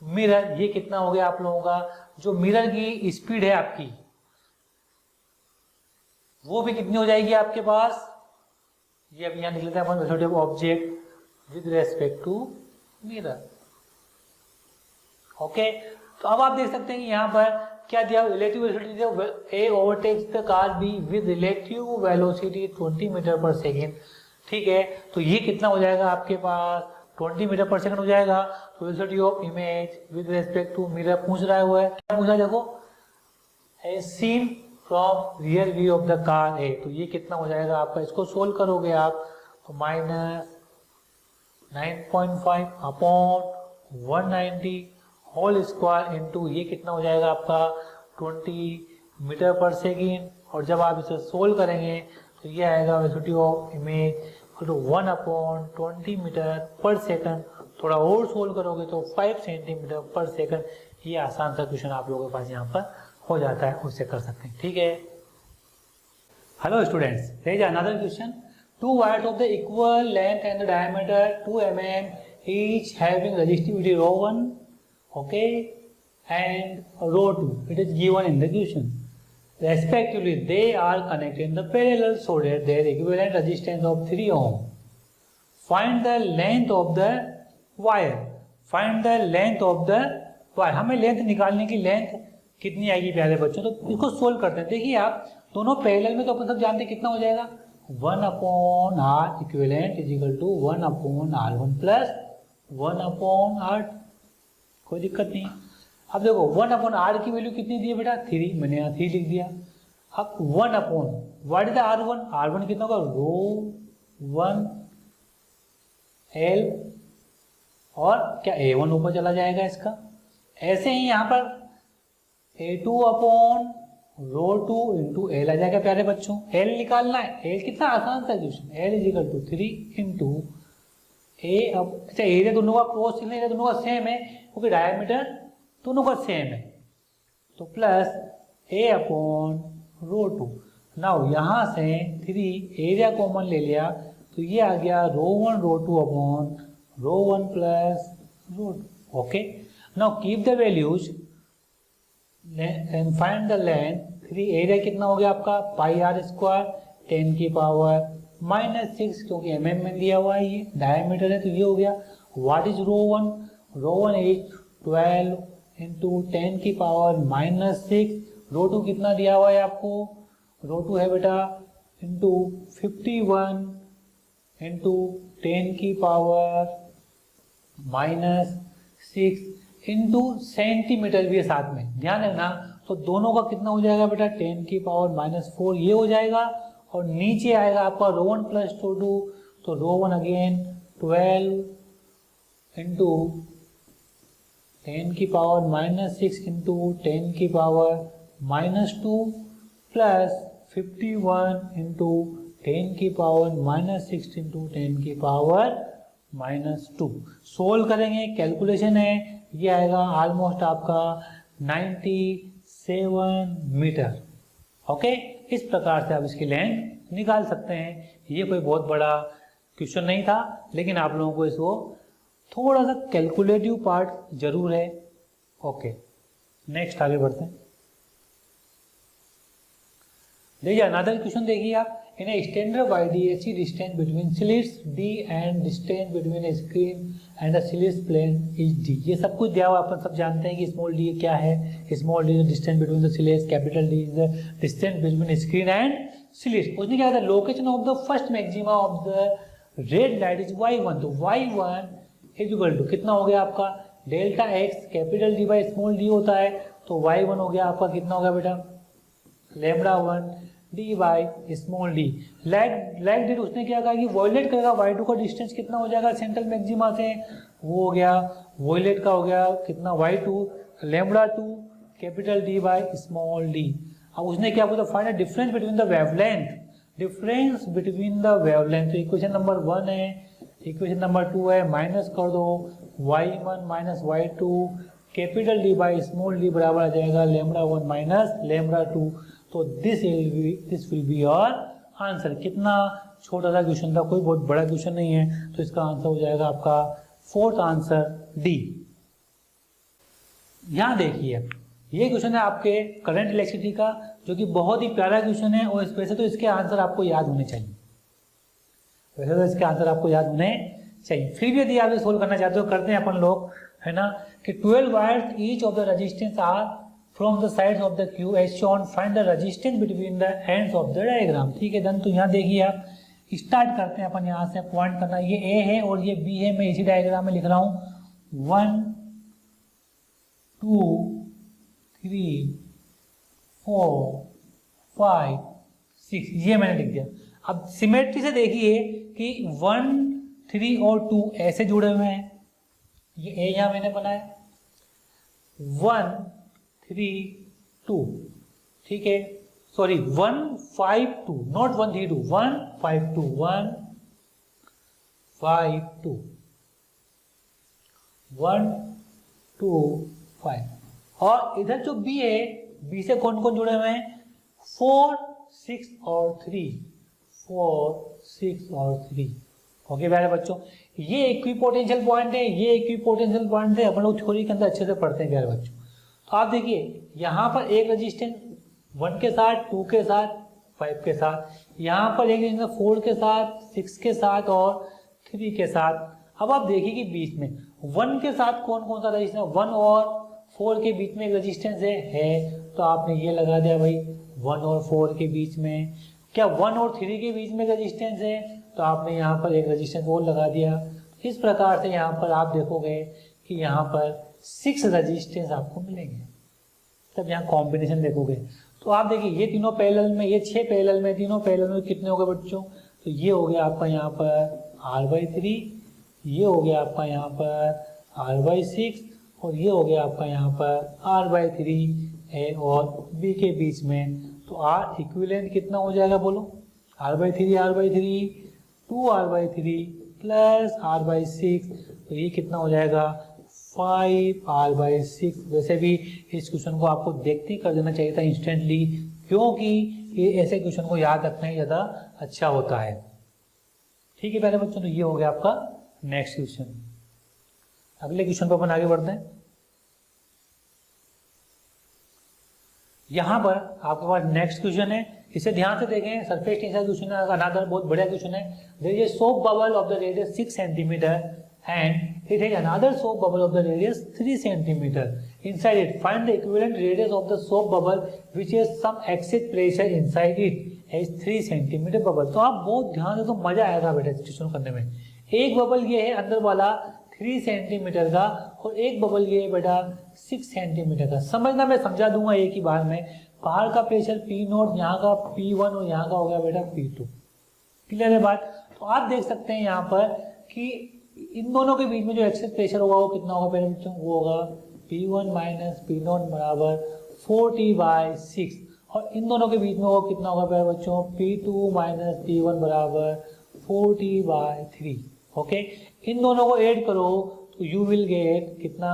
mirror, ये कितना हो गया आप लोगों का, जो मिरर की स्पीड है आपकी वो भी कितनी हो जाएगी आपके पास, ये अब यहाँ लिख लेते हैं अपन, velocity of object with respect to mirror. Okay, तो अब आप देख सकते हैं कि यहाँ पर क्या दिया, relative velocity A overtakes the car B with relative velocity 20 metre per second, ठीक है। तो ये कितना हो जाएगा आपके पास 20 मीटर पर सेकंड हो जाएगा। तो velocity of image with respect to mirror पूछ रहा है, क्या पूछा देखो, as seen from rear view of the car A, तो ये कितना हो जाएगा आपका, इसको सोल्व करोगे आप तो minus 9.5 upon 190 whole square into, ये कितना हो जाएगा आपका 20 मीटर पर सेकेंड, और जब आप इसे सोल्व करेंगे तो ये आएगा velocity of image 1/20 metre per second. थोड़ा और सोल्व करोगे तो 5 सेंटीमीटर पर सेकंड। ये आसान सा क्वेश्चन आप लोगों के पास यहाँ पर हो जाता है, उससे कर सकते हैं, ठीक है। Hello students, there is another question. Two wires of the equal length and diameter 2 mm each having resistivity ρ1, okay, and ρ2, it is given in the question. Respectively, they are connected in the parallel so that their equivalent resistance of 3 ohm. Find the length of the wire. Find the length of the wire. हमें length निकालने की, length कितनी आएगी प्यारे बच्चों, तो इसको solve करते हैं। देखिए आप दोनों पैरेलल में, तो अपन सब जानते हैं कितना हो जाएगा 1 upon R equivalent is equal to 1 upon R1 plus 1 upon R, कोई दिक्कत नहीं। अब देखो 1 अपॉन आर की वैल्यू कितनी दी है बेटा 3, मैंने यहाँ 3 लिख दिया। अब 1 upon what is R1, R1 कितना होगा रो 1 L और क्या A1 ऊपर चला जाएगा इसका। ऐसे ही यहाँ पर A2 upon rho 2 into L आ जाएगा प्यारे बच्चों। एल निकालना है, एल कितना आसान सा question, L is equal to 3 into a. अब अच्छा एरिया दोनों का क्रॉस एरिया दोनों का सेम है क्योंकि डायमीटर दोनों का सेम है, तो प्लस ए अपॉन रो 2। नाउ यहाँ से 3 एरिया कॉमन ले लिया तो ये आ गया रो 1 रो 2 upon rho 1 plus row 2। Okay, now keep the values and find the length. 3 area कितना हो गया आपका पाई आर स्क्वायर 10 की पावर -6 क्योंकि mm में दिया हुआ है, ये डायमीटर है तो ये हो गया। What is rho 1, rho 1 is 12 into 10 की पावर -6। रो 2 कितना दिया हुआ है आपको, रो 2 है बेटा इंटू 51 इंटू 10 की पावर -6 इंटू सेंटीमीटर भी है साथ में, ध्यान रखना। तो दोनों का कितना हो जाएगा बेटा 10 की पावर -4 ये हो जाएगा, और नीचे आएगा आपका रो 1 प्लस रो 2, तो रो 1 अगेन 12 इंटू 10 की पावर -6 इंटू 10 की पावर -2 प्लस 51 इंटू 10 की पावर -6 इंटू 10 की पावर -2। सोल्व करेंगे, कैलकुलेशन है, ये आएगा ऑलमोस्ट आपका 97 मीटर। ओके, इस प्रकार से आप इसकी लेंथ निकाल सकते हैं। ये कोई बहुत बड़ा क्वेश्चन नहीं था, लेकिन आप लोगों को इसको थोड़ा सा कैलकुलेटिव पार्ट जरूर है। ओके, नेक्स्ट आगे बढ़ते हैं। देखिए अनदर क्वेश्चन देखिए आप, in a standard YDAC distance between slits D and distance between a screen and the slits plane is D। ये सब कुछ दिया हुआ, अपन सब जानते हैं कि स्मॉल d क्या है। Small d is the distance between the slits, capital D is the distance between screen and slits. उसने क्या था, location of the first maxima of the red light is y1, तो y1 इज इक्वल टू कितना हो गया आपका delta x, capital D by small d होता है, तो y1 हो गया आपका कितना हो गया बेटा lambda 1 D by small D. Like डिट उसने क्या कहा कि वॉयलेट करेगा y2 का डिस्टेंस कितना हो जाएगा सेंट्रल मैक्सिमा से, वो हो गया वॉयलेट का हो गया कितना y2 lambda 2 capital D by small D. अब उसने क्या बोला find difference between the wavelength, difference between the wavelength. तो इक्वेशन नंबर 1 है, इक्वेशन नंबर 2 है, माइनस कर दो y1 minus y2 capital D by small D बराबर आ जाएगा लैम्बडा 1 माइनस लैम्बडा 2। तो this will be your answer. कितना छोटा सा क्वेश्चन था, कोई बहुत बड़ा क्वेश्चन नहीं है, तो इसका आंसर हो जाएगा आपका फोर्थ आंसर डी। यहाँ देखिए ये क्वेश्चन है आपके करंट इलेक्ट्रिसिटी का, जो कि बहुत ही प्यारा क्वेश्चन है, और वैसे तो इसके आंसर आपको याद होने चाहिए, वैसे तो इसके आंसर आपको याद होने चाहिए। फिर भी यदि आप सोल्व करना चाहते हो, करते हैं अपन लोग, है ना, कि 12 wires each of the resistance R from the sides of the cube as shown, find the resistance between the ends of the diagram. ठीक है, देन तो यहाँ देखिए आप स्टार्ट करते हैं अपन यहाँ से पॉइंट करना, ये ए है और ये बी है, मैं इसी डायग्राम में लिख रहा हूँ 1 2 3 4 5 6, ये मैंने लिख दिया। अब सिमेट्री से देखिए कि 1 3 और 2 ऐसे जुड़े हुए हैं, ये ए यहाँ मैंने बनाया 1 3 2, ठीक है, सॉरी 1 5 2, नॉट 1 3 2, 1 5 2, 1 5 2, 1 2 5। और इधर जो बी है, बी से कौन कौन जुड़े हुए हैं 4 6 और 3, 4 6 और 3। ओके प्यारे बच्चों, ये इक्विपोटेंशियल पॉइंट है, ये इक्विपोटेंशियल पॉइंट है, अपन लोग थ्योरी के अंदर अच्छे से पढ़ते हैं प्यारे बच्चों। तो आप देखिए यहाँ पर एक रेजिस्टेंस 1 के साथ, 2 के साथ, 5 के साथ, यहाँ पर एक रेजिस्टेंस 4 के साथ, 6 के साथ और 3 के साथ। अब आप देखिए कि बीच में 1 के साथ कौन कौन सा रेजिस्टेंस, 1 और 4 के बीच में एक रेजिस्टेंस है, तो आपने ये लगा दिया भाई 1 और 4 के बीच में। क्या 1 और 3 के बीच में रेजिस्टेंस है, तो आपने यहाँ पर एक रेजिस्टेंस और लगा दिया। इस प्रकार से यहाँ पर आप देखोगे कि यहाँ पर 6 रेजिस्टेंस आपको मिलेंगे। तब यहाँ कॉम्बिनेशन देखोगे तो आप देखिए ये तीनों पैरेलल में, ये 6 पैरेलल में, तीनों पैरेलल में कितने हो गए बच्चों, तो ये हो गया आपका यहाँ पर R/3, ये हो गया आपका यहाँ पर R/6 और ये हो गया आपका यहाँ पर R/3 ए और बी के बीच में। तो R इक्विवेलेंट कितना हो जाएगा बोलो, R/3 2R/3 प्लस R/6, तो ये कितना हो जाएगा 5R/6। वैसे भी इस क्वेश्चन को आपको देखते ही कर देना चाहिए था इंस्टेंटली, क्योंकि ये ऐसे क्वेश्चन को याद रखना ही ज़्यादा अच्छा होता है। ठीक है प्यारे बच्चों, तो ये हो गया आपका नेक्स्ट क्वेश्चन। अगले क्वेश्चन पर अपन आगे बढ़ते हैं। यहाँ पर आपके पास नेक्स्ट क्वेश्चन है, इसे ध्यान से देखें। सरफेस टेंशन क्वेश्चन है, अनदर बहुत बढ़िया क्वेश्चन है। There is a soap bubble of the radius 6 centimeter and it has another soap bubble of the radius 3 centimeter. Inside it, find the equivalent radius of the soap bubble which has some exit pressure inside it as 3 centimeter bubble. तो आप बहुत ध्यान से, तो मजा आएगा बेटा question करने में। एक बबल ये है अंदर वाला 3 सेंटीमीटर का और एक बबल ये है बेटा 6 सेंटीमीटर का। समझना, मैं समझा दूंगा एक ही बार में। बाहर का प्रेशर P0, यहाँ का P1 और यहाँ का हो गया बेटा P2। क्लियर है बात। तो आप देख सकते हैं यहाँ पर कि इन दोनों के बीच में जो एक्सेस प्रेशर होगा वो कितना होगा पहले बच्चों, वो होगा P1 माइनस P0 बराबर 40/6 और इन दोनों के बीच में वो कितना होगा पहले बच्चों, P2 माइनस P1 बराबर 40/3। ओके, इन दोनों को ऐड करो तो यू विल गेट कितना,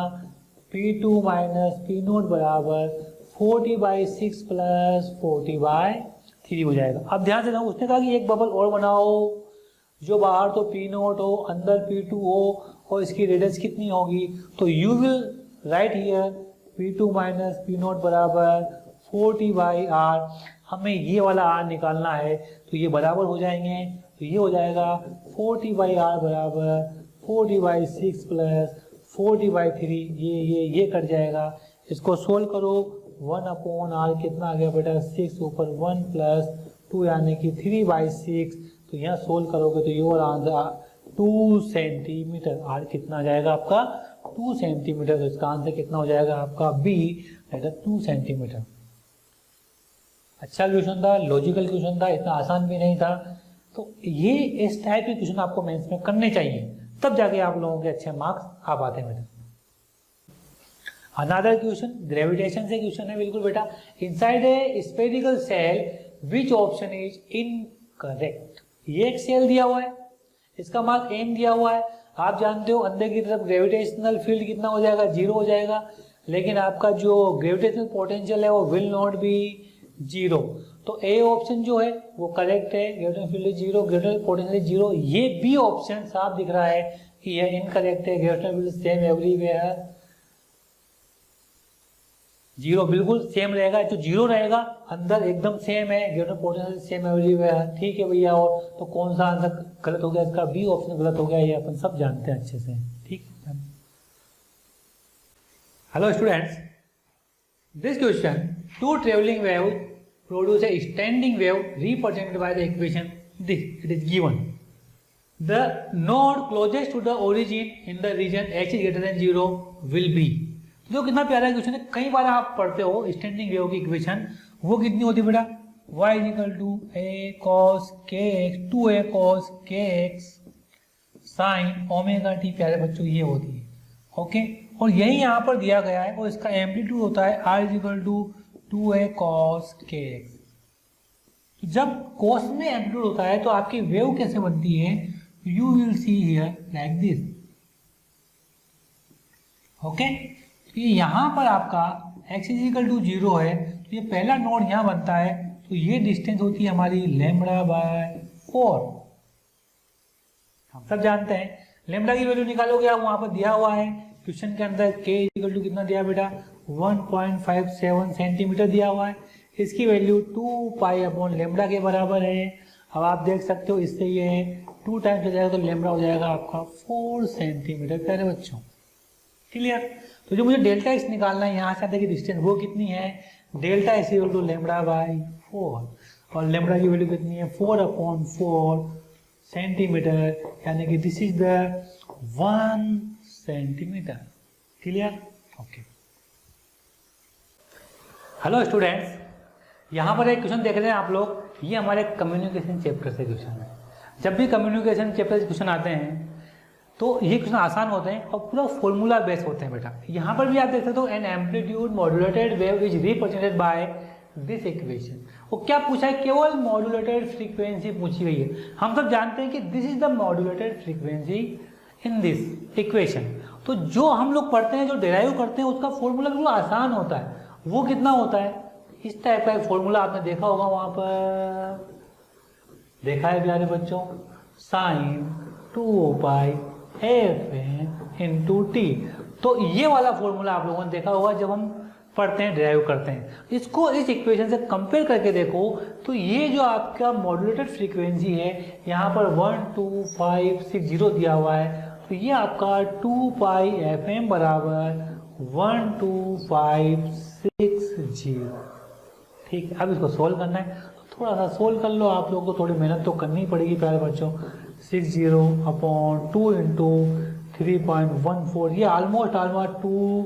P2 माइनस P0 बराबर 40/6 प्लस 40/3 हो जाएगा। अब ध्यान से ना, उसने कहा कि एक बबल और बनाओ जो बाहर तो P0 हो, अंदर P2 हो और इसकी रेडियस कितनी होगी, तो you will write here P2 minus P0 बराबर 40/r। हमें ये वाला r निकालना है, तो ये बराबर हो जाएंगे, तो ये हो जाएगा 40/r बराबर 40/6 प्लस 40/3। ये कट जाएगा, इसको सोल्व करो। 1/r कितना आ गया बेटा 6 ऊपर 1 प्लस 2 यानी कि 3/6। तो यहाँ सोल्व करोगे तो ये वाला आंसर 2 सेंटीमीटर। आर कितना आ जाएगा आपका 2 सेंटीमीटर। तो इसका आंसर कितना हो जाएगा आपका बी, 2 सेंटीमीटर। अच्छा क्वेश्चन था, लॉजिकल क्वेश्चन था, इतना आसान भी नहीं था। तो ये इस टाइप के क्वेश्चन आपको मेंस में करने चाहिए, तब जाके आप लोगों के अच्छे मार्क्स आ पाते हैं बेटा। अनदर क्वेश्चन ग्रेविटेशन से क्वेश्चन है बिल्कुल बेटा। Inside a spherical shell which option is incorrect. ये एक सेल दिया हुआ है, इसका मार्क एम दिया हुआ है। आप जानते हो अंदर की तरफ ग्रेविटेशनल फील्ड कितना हो जाएगा, 0 हो जाएगा, लेकिन आपका जो ग्रेविटेशनल पोटेंशियल है वो विल नॉट बी 0। तो ए ऑप्शन जो है वो करेक्ट है, ग्रेविटेशनल फील्ड 0, ग्रेविटेशनल पोटेंशियल 0। ये बी ऑप्शन साफ दिख रहा है कि यह इनकरेक्ट है, ग्रेविटेशनल फील्ड सेम एवरीवेयर 0 बिल्कुल सेम रहेगा। तो 0 रहेगा, अंदर एकदम सेम है, ग्रेविटेशनल पोटेंशियल सेम एवरीवेयर। ठीक है भैया, और तो कौन सा आंसर गलत हो गया, इसका बी ऑप्शन गलत हो गया, ये अपन सब जानते हैं अच्छे से। ठीक। Hello students, this question, 2 travelling wave produce a standing wave represented by the equation this, it is given the node closest to the origin in the region h is greater than 0 will be. जो कितना प्यारा question है, कई बार आप पढ़ते हो standing wave की equation, वो कितनी होती है बेटा, y = a cos kx 2a cos kx sin omega t। प्यारे बच्चों ये होती है। ओके, और यही यहाँ पर दिया गया है और इसका एम्पलीट्यूड होता है r = 2a cos kx। जब cos में एम्पलीट्यूड होता है तो आपकी वेव कैसे बनती है, you will see here like this. Okay, ये यहाँ पर आपका x = 0 है, तो ये पहला नोड यहाँ बनता है, तो ये डिस्टेंस होती है हमारी λ/4। हम सब जानते हैं लेमडा की वैल्यू निकालोगे आप, वहां पर दिया हुआ है क्वेश्चन के अंदर k = कितना दिया बेटा 1.57 सेंटीमीटर दिया हुआ है। इसकी वैल्यू 2π/λ के बराबर है। अब आप देख सकते हो इससे ये 2 टाइम्स हो जाएगा, तो λ हो जाएगा आपका 4 सेंटीमीटर। प्यारे बच्चों क्लियर। तो जो मुझे डेल्टा एक्स निकालना है, यहाँ से आते की डिस्टेंस वो कितनी है, डेल्टा एक्स = λ/4। और लेमडा की वैल्यू कितनी है 4/4 सेंटीमीटर, यानी कि this is the 1 centimetre. Clear? Okay. Hello students, यहाँ पर एक क्वेश्चन देख रहे हैं आप लोग, ये हमारे कम्युनिकेशन चैप्टर से क्वेश्चन है। जब भी कम्युनिकेशन चैप्टर से क्वेश्चन आते हैं तो ये क्वेश्चन आसान होते हैं और पूरा फॉर्मूला बेस होते हैं बेटा। यहाँ पर भी आप देख सकते हो an amplitude modulated wave is represented by this equation. वो क्या पूछा है, केवल मॉड्यूलेटेड फ्रीक्वेंसी पूछी गई है। हम सब जानते हैं कि this is the modulated frequency in this equation. तो जो हम लोग पढ़ते हैं, जो डिराइव करते हैं, उसका फॉर्मूला बिल्कुल आसान होता है। वो कितना होता है, इस टाइप का फॉर्मूला आपने देखा होगा, वहां पर देखा है प्यारे बच्चों, साइन 2π fn इंटू टी। तो ये वाला फॉर्मूला आप लोगों ने देखा होगा जब हम पढ़ते हैं, डिराइव करते हैं। इसको इस इक्वेशन से कंपेयर करके देखो तो ये जो आपका मॉड्यूलेटेड फ्रीक्वेंसी है, यहाँ पर 12560 दिया हुआ है, तो ये आपका 2π fm बराबर 12560। ठीक है, अब इसको सोल्व करना है, थोड़ा सा सोल्व कर लो। आप लोगों को थोड़ी मेहनत तो करनी ही पड़ेगी प्यारे बच्चों। 60/2 इंटू 3.14, ये ऑलमोस्ट 2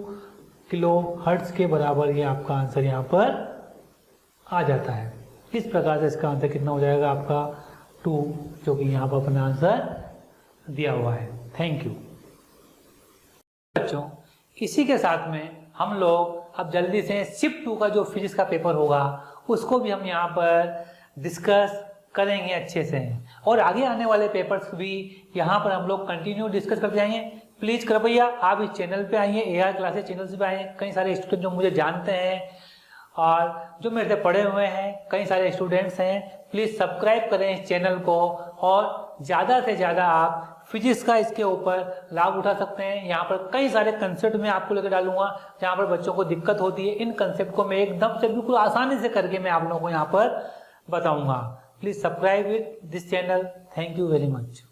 किलो हर्ट्ज के बराबर ये आपका आंसर यहाँ पर आ जाता है। इस प्रकार से इसका आंसर कितना हो जाएगा आपका 2, जो कि यहाँ पर अपना आंसर दिया हुआ है। थैंक यू बच्चों। इसी के साथ में हम लोग अब जल्दी से शिफ्ट 2 का जो फिजिक्स का पेपर होगा उसको भी हम यहाँ पर डिस्कस करेंगे अच्छे से, और आगे आने वाले पेपर्स भी यहाँ पर हम लोग कंटिन्यू डिस्कस करते जाएंगे। प्लीज़ कृपया आप इस चैनल पे आइए, AR क्लासेस चैनल से आइए। कई सारे स्टूडेंट जो मुझे जानते हैं और जो मेरे से पढ़े हुए हैं, कई सारे स्टूडेंट्स हैं, प्लीज़ सब्सक्राइब करें इस चैनल को, और ज़्यादा से ज़्यादा आप फिजिक्स का इसके ऊपर लाभ उठा सकते हैं। यहाँ पर कई सारे कंसेप्ट मैं आपको लेकर डालूंगा जहाँ पर बच्चों को दिक्कत होती है। इन कंसेप्ट को मैं एकदम से बिल्कुल आसानी से करके मैं आप लोगों को यहाँ पर बताऊंगा। Please subscribe with this channel. Thank you very much.